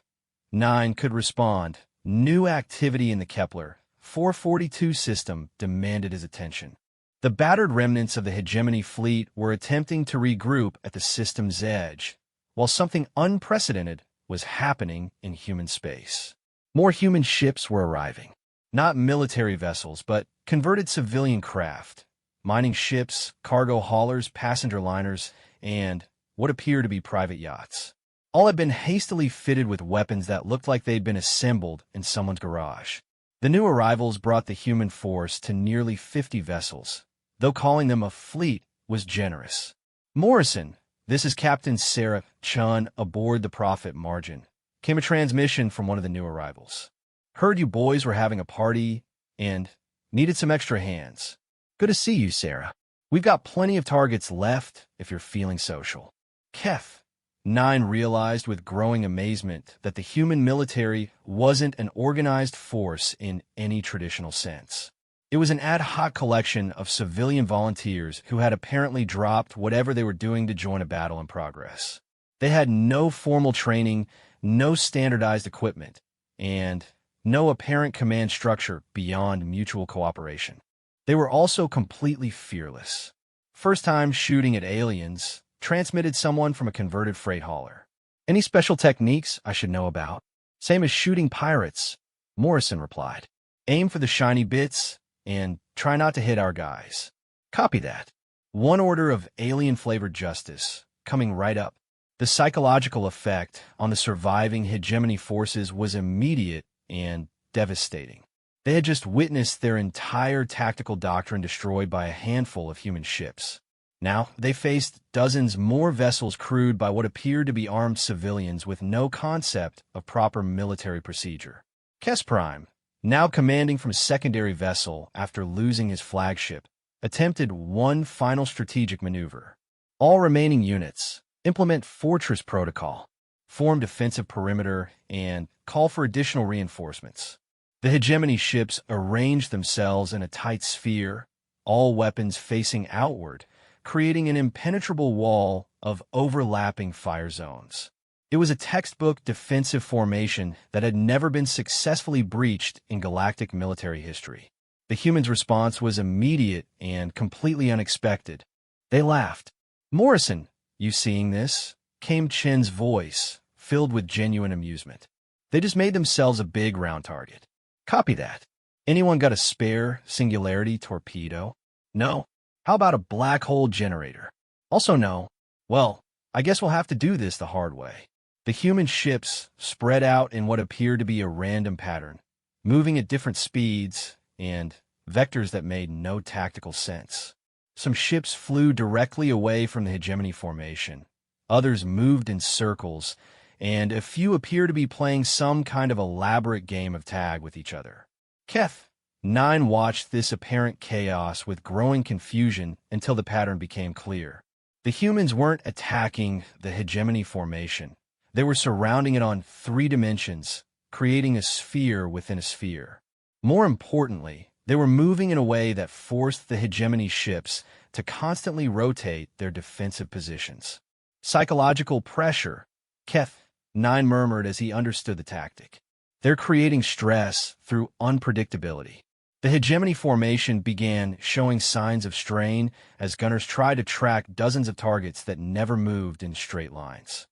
9 could respond, new activity in the Kepler 442 system demanded his attention. The battered remnants of the hegemony fleet were attempting to regroup at the system's edge, while something unprecedented was happening in human space. More human ships were arriving. Not military vessels, but converted civilian craft, mining ships, cargo haulers, passenger liners, and what appeared to be private yachts. All had been hastily fitted with weapons that looked like they'd been assembled in someone's garage. The new arrivals brought the human force to nearly 50 vessels, though calling them a fleet was generous. "Morrison, this is Captain Sarah Chun aboard the Prophet Margin," came a transmission from one of the new arrivals. "Heard you boys were having a party and needed some extra hands. Good to see you, Sarah. We've got plenty of targets left if you're feeling social." Keth, 9 realized with growing amazement that the human military wasn't an organized force in any traditional sense. It was an ad hoc collection of civilian volunteers who had apparently dropped whatever they were doing to join a battle in progress. They had no formal training, no standardized equipment, and no apparent command structure beyond mutual cooperation. They were also completely fearless. First time shooting at aliens, transmitted someone from a converted freight hauler. "Any special techniques I should know about?" "Same as shooting pirates," Morrison replied. "Aim for the shiny bits and try not to hit our guys." "Copy that." One order of alien-flavored justice, coming right up. The psychological effect on the surviving hegemony forces was immediate and devastating. They had just witnessed their entire tactical doctrine destroyed by a handful of human ships. Now, they faced dozens more vessels crewed by what appeared to be armed civilians with no concept of proper military procedure. Kes Prime, now commanding from a secondary vessel after losing his flagship, attempted one final strategic maneuver. All remaining units, implement Fortress Protocol, form defensive perimeter, and call for additional reinforcements. The hegemony ships arranged themselves in a tight sphere, all weapons facing outward, creating an impenetrable wall of overlapping fire zones. It was a textbook defensive formation that had never been successfully breached in galactic military history. The humans' response was immediate and completely unexpected. They laughed. "Morrison, you seeing this?" came Chen's voice, filled with genuine amusement. "They just made themselves a big round target." "Copy that." "Anyone got a spare singularity torpedo?" "No." "How about a black hole generator?" "Also no." "Well, I guess we'll have to do this the hard way." The human ships spread out in what appeared to be a random pattern, moving at different speeds and vectors that made no tactical sense. Some ships flew directly away from the hegemony formation, others moved in circles, and a few appear to be playing some kind of elaborate game of tag with each other. Keth, 9 watched this apparent chaos with growing confusion until the pattern became clear. The humans weren't attacking the hegemony formation. They were surrounding it on 3 dimensions, creating a sphere within a sphere. More importantly, they were moving in a way that forced the hegemony ships to constantly rotate their defensive positions. "Psychological pressure," Keth, 9 murmured as he understood the tactic. "They're creating stress through unpredictability." The hegemony formation began showing signs of strain as gunners tried to track dozens of targets that never moved in straight lines.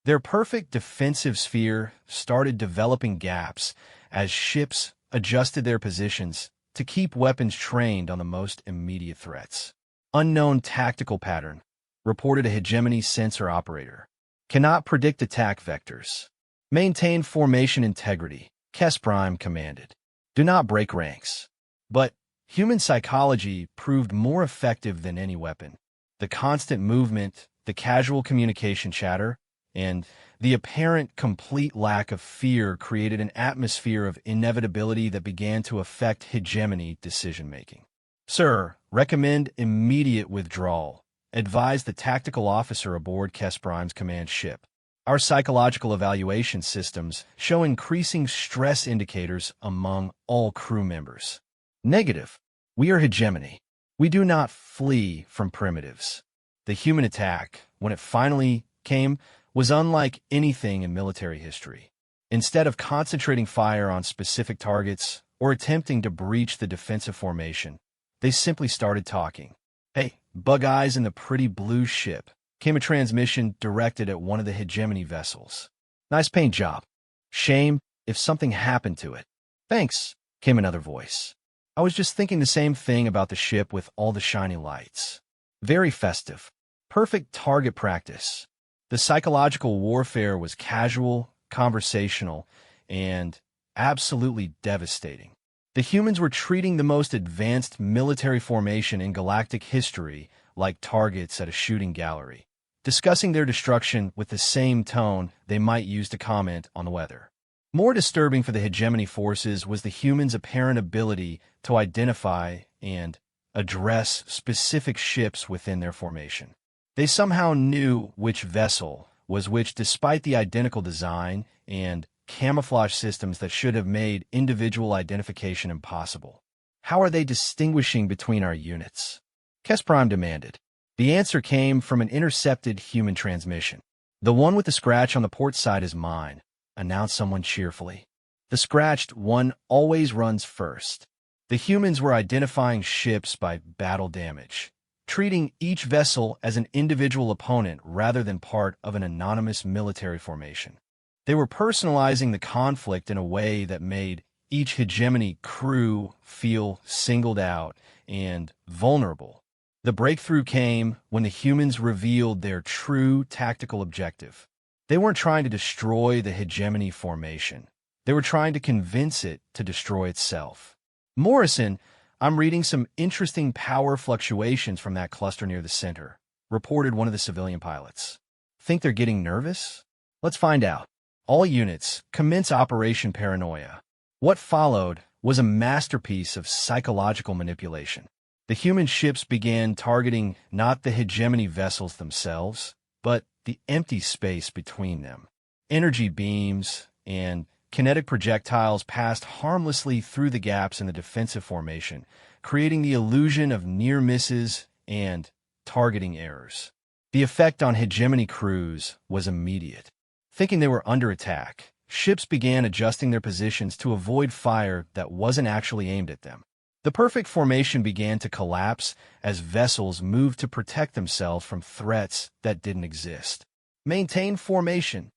Their perfect defensive sphere started developing gaps as ships adjusted their positions to keep weapons trained on the most immediate threats. "Unknown tactical pattern," reported a hegemony sensor operator. "Cannot predict attack vectors. Maintain formation integrity," Kes Prime commanded. "Do not break ranks." But human psychology proved more effective than any weapon. The constant movement, the casual communication chatter, and the apparent complete lack of fear created an atmosphere of inevitability that began to affect hegemony decision-making. "Sir, recommend immediate withdrawal," advised the tactical officer aboard Kes Prime's command ship. Our psychological evaluation systems show increasing stress indicators among all crew members. Negative. We are hegemony. We do not flee from primitives. The human attack, when it finally came, was unlike anything in military history. Instead of concentrating fire on specific targets or attempting to breach the defensive formation, they simply started talking. "Hey, bug eyes in the pretty blue ship," came a transmission directed at one of the hegemony vessels. "Nice paint job. Shame if something happened to it." "Thanks," came another voice. "I was just thinking the same thing about the ship with all the shiny lights." Very festive. Perfect target practice. The psychological warfare was casual, conversational, and absolutely devastating. The humans were treating the most advanced military formation in galactic history like targets at a shooting gallery, discussing their destruction with the same tone they might use to comment on the weather. More disturbing for the hegemony forces was the humans' apparent ability to identify and address specific ships within their formation. They somehow knew which vessel was which despite the identical design and camouflage systems that should have made individual identification impossible. "How are they distinguishing between our units?" Kes Prime demanded. The answer came from an intercepted human transmission. "The one with the scratch on the port side is mine," announced someone cheerfully. "The scratched one always runs first." The humans were identifying ships by battle damage, treating each vessel as an individual opponent rather than part of an anonymous military formation. They were personalizing the conflict in a way that made each hegemony crew feel singled out and vulnerable. The breakthrough came when the humans revealed their true tactical objective. They weren't trying to destroy the hegemony formation. They were trying to convince it to destroy itself. "Morrison, I'm reading some interesting power fluctuations from that cluster near the center," reported one of the civilian pilots. "Think they're getting nervous? Let's find out." All units, commence Operation Paranoia. What followed was a masterpiece of psychological manipulation. The human ships began targeting not the hegemony vessels themselves, but the empty space between them. Energy beams and kinetic projectiles passed harmlessly through the gaps in the defensive formation, creating the illusion of near misses and targeting errors. The effect on hegemony crews was immediate. Thinking they were under attack, ships began adjusting their positions to avoid fire that wasn't actually aimed at them. The perfect formation began to collapse as vessels moved to protect themselves from threats that didn't exist. "Maintain formation,"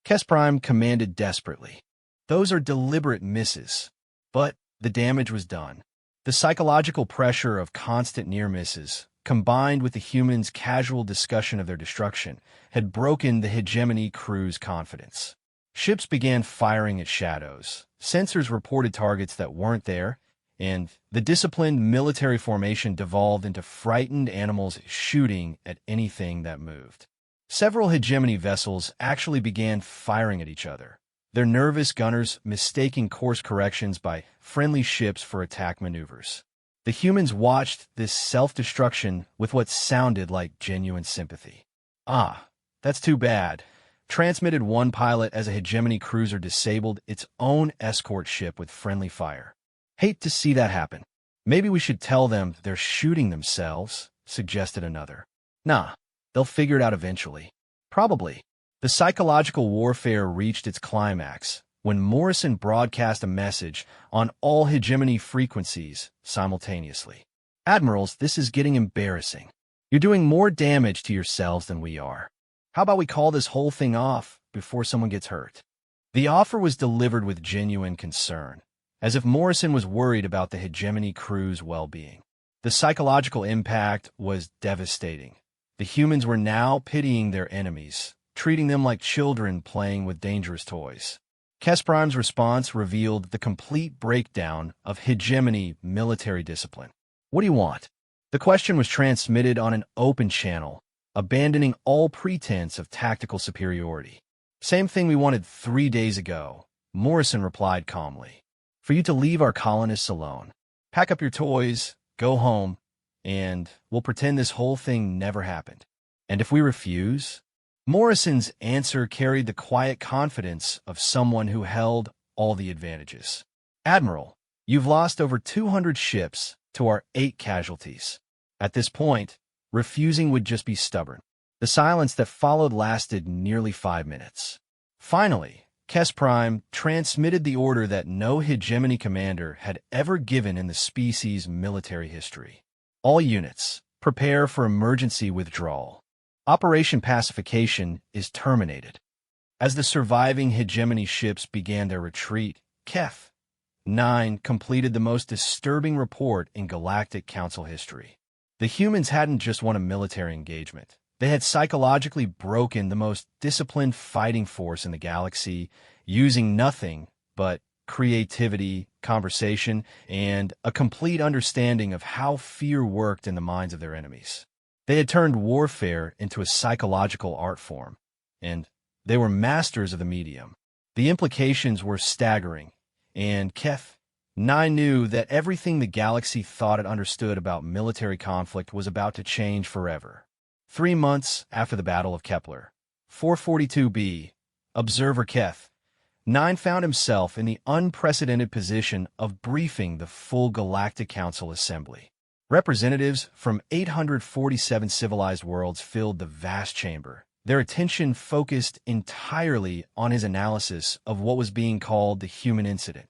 Kes Prime commanded desperately. "Those are deliberate misses." But the damage was done. The psychological pressure of constant near misses, combined with the humans' casual discussion of their destruction, had broken the hegemony crew's confidence. Ships began firing at shadows. Sensors reported targets that weren't there, and the disciplined military formation devolved into frightened animals shooting at anything that moved. Several hegemony vessels actually began firing at each other, their nervous gunners mistaking course corrections by friendly ships for attack maneuvers. The humans watched this self-destruction with what sounded like genuine sympathy. "Ah, that's too bad," transmitted one pilot as a hegemony cruiser disabled its own escort ship with friendly fire. "Hate to see that happen. Maybe we should tell them they're shooting themselves," suggested another. "Nah, they'll figure it out eventually." Probably. The psychological warfare reached its climax when Morrison broadcast a message on all hegemony frequencies simultaneously. "Admirals, this is getting embarrassing. You're doing more damage to yourselves than we are. How about we call this whole thing off before someone gets hurt?" The offer was delivered with genuine concern, as if Morrison was worried about the hegemony crew's well-being. The psychological impact was devastating. The humans were now pitying their enemies, treating them like children playing with dangerous toys. Kes Prime's response revealed the complete breakdown of hegemony military discipline. "What do you want?" The question was transmitted on an open channel, abandoning all pretense of tactical superiority. "Same thing we wanted 3 days ago," Morrison replied calmly. "For you to leave our colonists alone. Pack up your toys, go home, and we'll pretend this whole thing never happened. And if we refuse, Morrison's answer carried the quiet confidence of someone who held all the advantages. Admiral, you've lost over 200 ships to our 8 casualties. At this point, refusing would just be stubborn. The silence that followed lasted nearly 5 minutes. Finally, Kes Prime transmitted the order that no hegemony commander had ever given in the species' military history. All units, prepare for emergency withdrawal. Operation Pacification is terminated. As the surviving hegemony ships began their retreat, Kef 9 completed the most disturbing report in Galactic Council history. The humans hadn't just won a military engagement. They had psychologically broken the most disciplined fighting force in the galaxy, using nothing but creativity, conversation, and a complete understanding of how fear worked in the minds of their enemies. They had turned warfare into a psychological art form, and they were masters of the medium. The implications were staggering, and Kef 9 knew that everything the galaxy thought it understood about military conflict was about to change forever. 3 months after the Battle of Kepler, 442b, Observer Kef 9 found himself in the unprecedented position of briefing the full Galactic Council Assembly. Representatives from 847 civilized worlds filled the vast chamber, their attention focused entirely on his analysis of what was being called the human incident.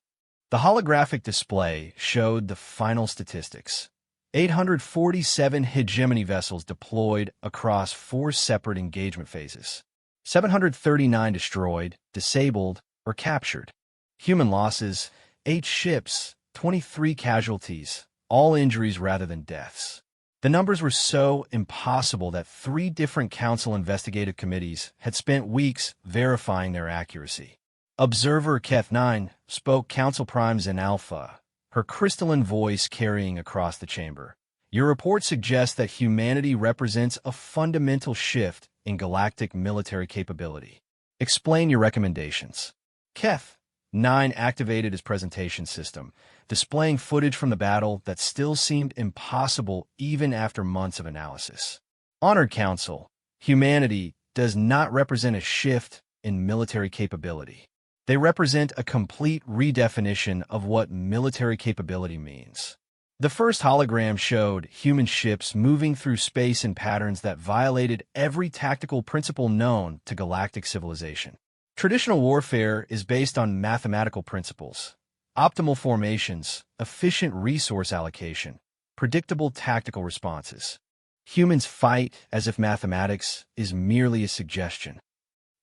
The holographic display showed the final statistics. 847 hegemony vessels deployed across 4 separate engagement phases. 739 destroyed, disabled, or captured. Human losses, 8 ships, 23 casualties, all injuries rather than deaths. The numbers were so impossible that 3 different council investigative committees had spent weeks verifying their accuracy. Observer Keth 9 spoke Council Primes in Alpha, her crystalline voice carrying across the chamber. Your report suggests that humanity represents a fundamental shift in galactic military capability. Explain your recommendations. Keth 9 activated his presentation system, displaying footage from the battle that still seemed impossible even after months of analysis. Honored Council, humanity does not represent a shift in military capability. They represent a complete redefinition of what military capability means. The first hologram showed human ships moving through space in patterns that violated every tactical principle known to galactic civilization. Traditional warfare is based on mathematical principles: optimal formations, efficient resource allocation, predictable tactical responses. Humans fight as if mathematics is merely a suggestion.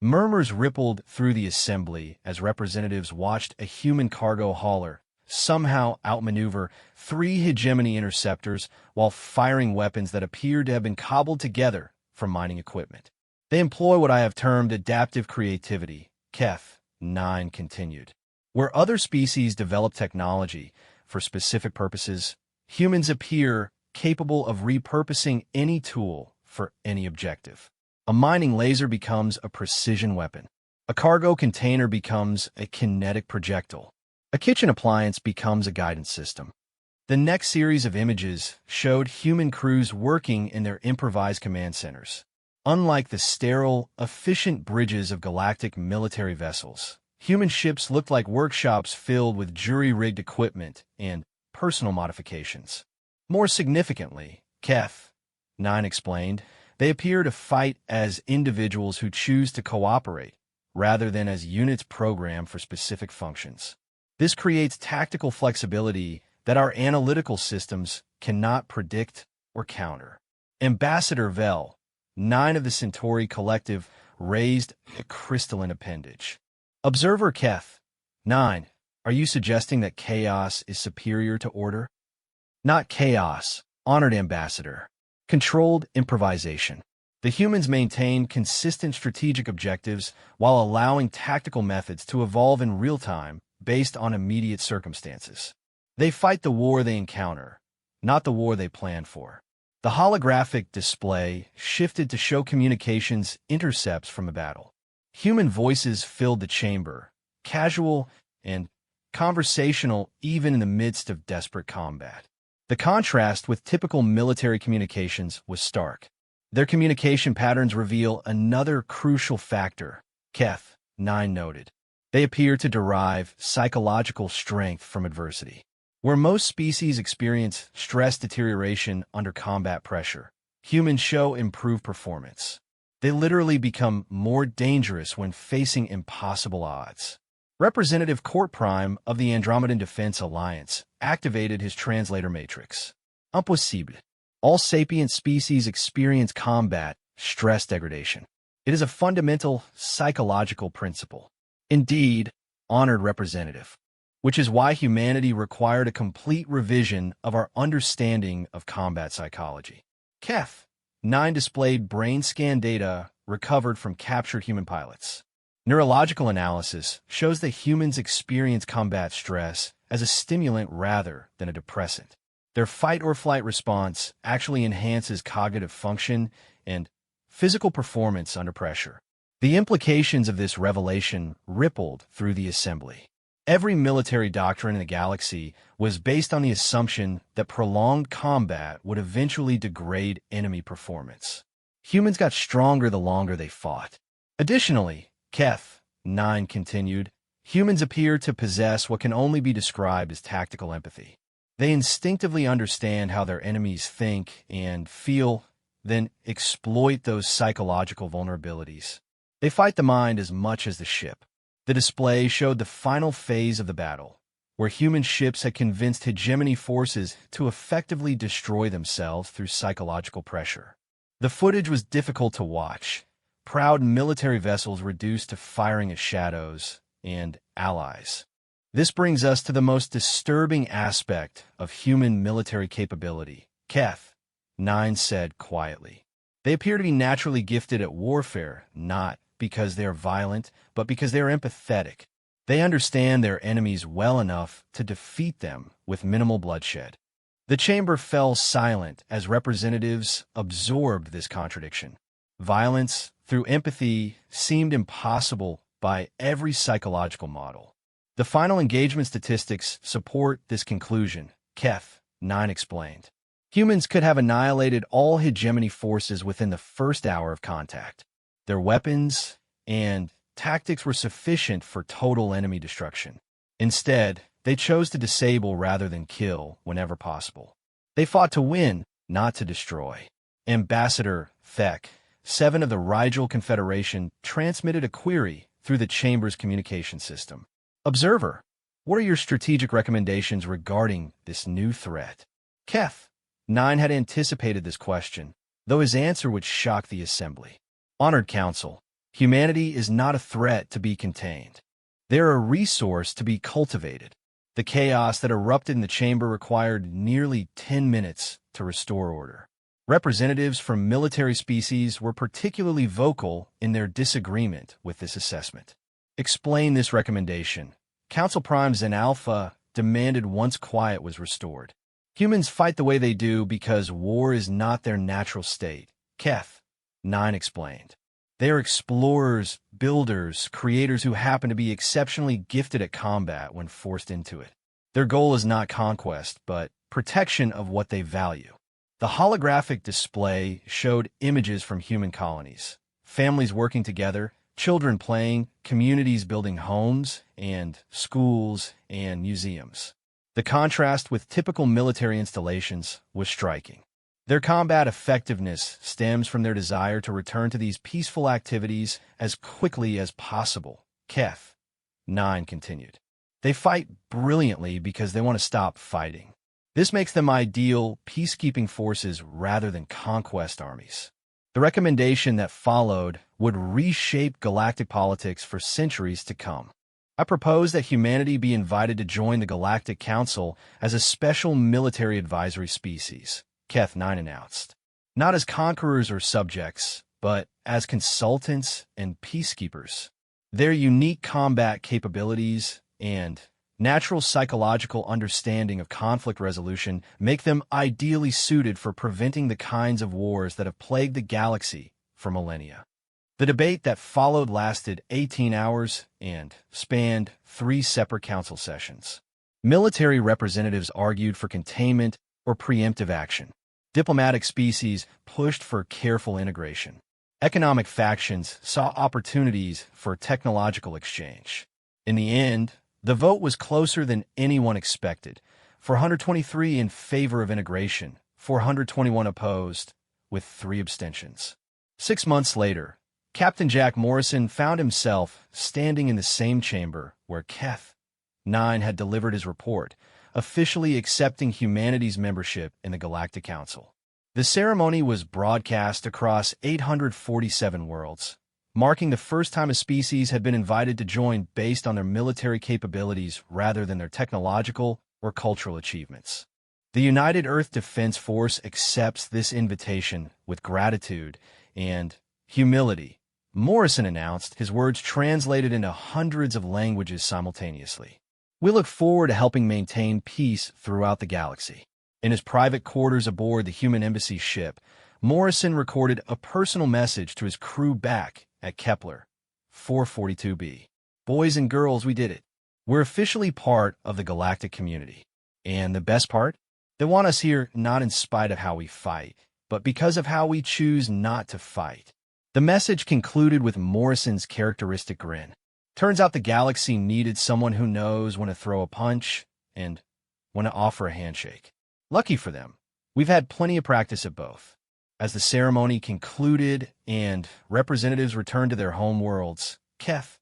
Murmurs rippled through the assembly as representatives watched a human cargo hauler somehow outmaneuver 3 hegemony interceptors while firing weapons that appeared to have been cobbled together from mining equipment. They employ what I have termed adaptive creativity, Keth 9 continued. Where other species develop technology for specific purposes, humans appear capable of repurposing any tool for any objective. A mining laser becomes a precision weapon. A cargo container becomes a kinetic projectile. A kitchen appliance becomes a guidance system. The next series of images showed human crews working in their improvised command centers. Unlike the sterile, efficient bridges of galactic military vessels, human ships looked like workshops filled with jury-rigged equipment and personal modifications. More significantly, Keth 9 explained, they appear to fight as individuals who choose to cooperate, rather than as units programmed for specific functions. This creates tactical flexibility that our analytical systems cannot predict or counter. Ambassador Vel 9 of the Centauri Collective raised a crystalline appendage. Observer Keth 9, are you suggesting that chaos is superior to order? Not chaos, honored Ambassador. Controlled improvisation. The humans maintain consistent strategic objectives while allowing tactical methods to evolve in real time based on immediate circumstances. They fight the war they encounter, not the war they plan for. The holographic display shifted to show communications intercepts from a battle. Human voices filled the chamber, casual and conversational even in the midst of desperate combat. The contrast with typical military communications was stark. Their communication patterns reveal another crucial factor, Keth 9 noted. They appear to derive psychological strength from adversity. Where most species experience stress deterioration under combat pressure, humans show improved performance. They literally become more dangerous when facing impossible odds. Representative Court Prime of the Andromedan Defense Alliance activated his translator matrix. Impossible. All sapient species experience combat stress degradation. It is a fundamental psychological principle. Indeed, honored representative, which is why humanity required a complete revision of our understanding of combat psychology. Keth 9 displayed brain scan data recovered from captured human pilots. Neurological analysis shows that humans experience combat stress as a stimulant rather than a depressant. Their fight-or-flight response actually enhances cognitive function and physical performance under pressure. The implications of this revelation rippled through the assembly. Every military doctrine in the galaxy was based on the assumption that prolonged combat would eventually degrade enemy performance. Humans got stronger the longer they fought. Additionally, Keth 9 continued, humans appear to possess what can only be described as tactical empathy. They instinctively understand how their enemies think and feel, then exploit those psychological vulnerabilities. They fight the mind as much as the ship. The display showed the final phase of the battle, where human ships had convinced hegemony forces to effectively destroy themselves through psychological pressure. The footage was difficult to watch. Proud military vessels reduced to firing at shadows and allies. This brings us to the most disturbing aspect of human military capability, Keth 9 said quietly. They appear to be naturally gifted at warfare, not because they are violent, but because they are empathetic. They understand their enemies well enough to defeat them with minimal bloodshed. The chamber fell silent as representatives absorbed this contradiction. Violence through empathy seemed impossible by every psychological model. The final engagement statistics support this conclusion, Keth 9 explained. Humans could have annihilated all hegemony forces within the first hour of contact. Their weapons and tactics were sufficient for total enemy destruction. Instead, they chose to disable rather than kill whenever possible. They fought to win, not to destroy. Ambassador Thek 7 of the Rigel Confederation transmitted a query through the chamber's communication system. Observer, what are your strategic recommendations regarding this new threat? Keth 9 had anticipated this question, though his answer would shock the assembly. Honored Council, humanity is not a threat to be contained. They're a resource to be cultivated. The chaos that erupted in the chamber required nearly 10 minutes to restore order. Representatives from military species were particularly vocal in their disagreement with this assessment. Explain this recommendation. Council Prime Zen Alpha demanded once quiet was restored. Humans fight the way they do because war is not their natural state, Keth 9 explained. They are explorers, builders, creators who happen to be exceptionally gifted at combat when forced into it. Their goal is not conquest, but protection of what they value. The holographic display showed images from human colonies, families working together, children playing, communities building homes and schools and museums. The contrast with typical military installations was striking. Their combat effectiveness stems from their desire to return to these peaceful activities as quickly as possible, Keth 9 continued. They fight brilliantly because they want to stop fighting. This makes them ideal peacekeeping forces rather than conquest armies. The recommendation that followed would reshape galactic politics for centuries to come. I propose that humanity be invited to join the Galactic Council as a special military advisory species, Keth 9 announced. Not as conquerors or subjects, but as consultants and peacekeepers. Their unique combat capabilities and natural psychological understanding of conflict resolution make them ideally suited for preventing the kinds of wars that have plagued the galaxy for millennia. The debate that followed lasted 18 hours and spanned 3 separate council sessions. Military representatives argued for containment or preemptive action. Diplomatic species pushed for careful integration. Economic factions saw opportunities for technological exchange. In the end, the vote was closer than anyone expected, 423 in favor of integration, 421 opposed, with 3 abstentions. 6 months later, Captain Jack Morrison found himself standing in the same chamber where Keth 9 had delivered his report, officially accepting humanity's membership in the Galactic Council. The ceremony was broadcast across 847 worlds, marking the first time a species had been invited to join based on their military capabilities rather than their technological or cultural achievements. The United Earth Defense Force accepts this invitation with gratitude and humility, Morrison announced, his words translated into hundreds of languages simultaneously. We look forward to helping maintain peace throughout the galaxy. In his private quarters aboard the human embassy ship, Morrison recorded a personal message to his crew back at Kepler 442b. Boys and girls, we did it. We're officially part of the galactic community. And the best part? They want us here not in spite of how we fight, but because of how we choose not to fight. The message concluded with Morrison's characteristic grin. Turns out the galaxy needed someone who knows when to throw a punch and when to offer a handshake. Lucky for them, we've had plenty of practice at both. As the ceremony concluded and representatives returned to their home worlds, Keth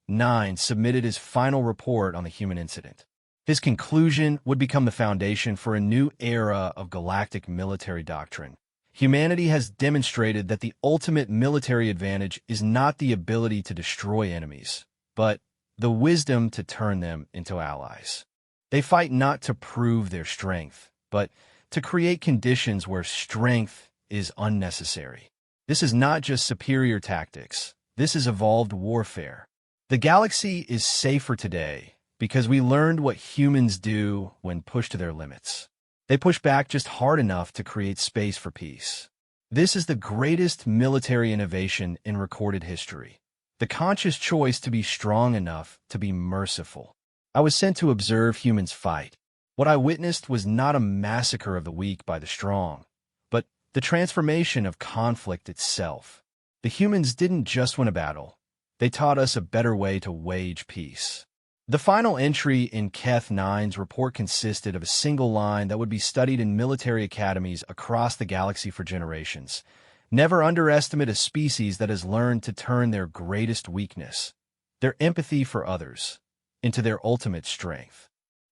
9 submitted his final report on the human incident. His conclusion would become the foundation for a new era of galactic military doctrine. Humanity has demonstrated that the ultimate military advantage is not the ability to destroy enemies, but the wisdom to turn them into allies. They fight not to prove their strength, but to create conditions where strength is unnecessary. This is not just superior tactics. This is evolved warfare. The galaxy is safer today because we learned what humans do when pushed to their limits. They push back just hard enough to create space for peace. This is the greatest military innovation in recorded history. The conscious choice to be strong enough to be merciful. I was sent to observe humans fight. What I witnessed was not a massacre of the weak by the strong, but the transformation of conflict itself. The humans didn't just win a battle. They taught us a better way to wage peace. The final entry in Keth 9's report consisted of a single line that would be studied in military academies across the galaxy for generations. Never underestimate a species that has learned to turn their greatest weakness, their empathy for others, into their ultimate strength.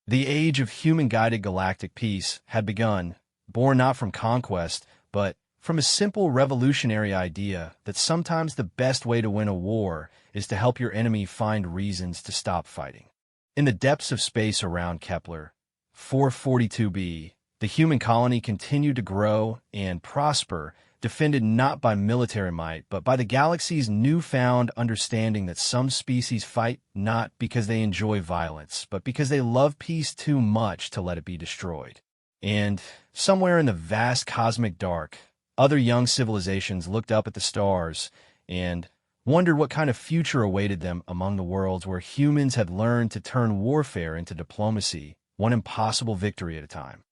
The age of human-guided galactic peace had begun, born not from conquest, but from a simple revolutionary idea that sometimes the best way to win a war is to help your enemy find reasons to stop fighting. In the depths of space around Kepler 442b, the human colony continued to grow and prosper, defended not by military might, but by the galaxy's newfound understanding that some species fight not because they enjoy violence, but because they love peace too much to let it be destroyed. And somewhere in the vast cosmic dark, other young civilizations looked up at the stars and wondered what kind of future awaited them among the worlds where humans had learned to turn warfare into diplomacy, one impossible victory at a time.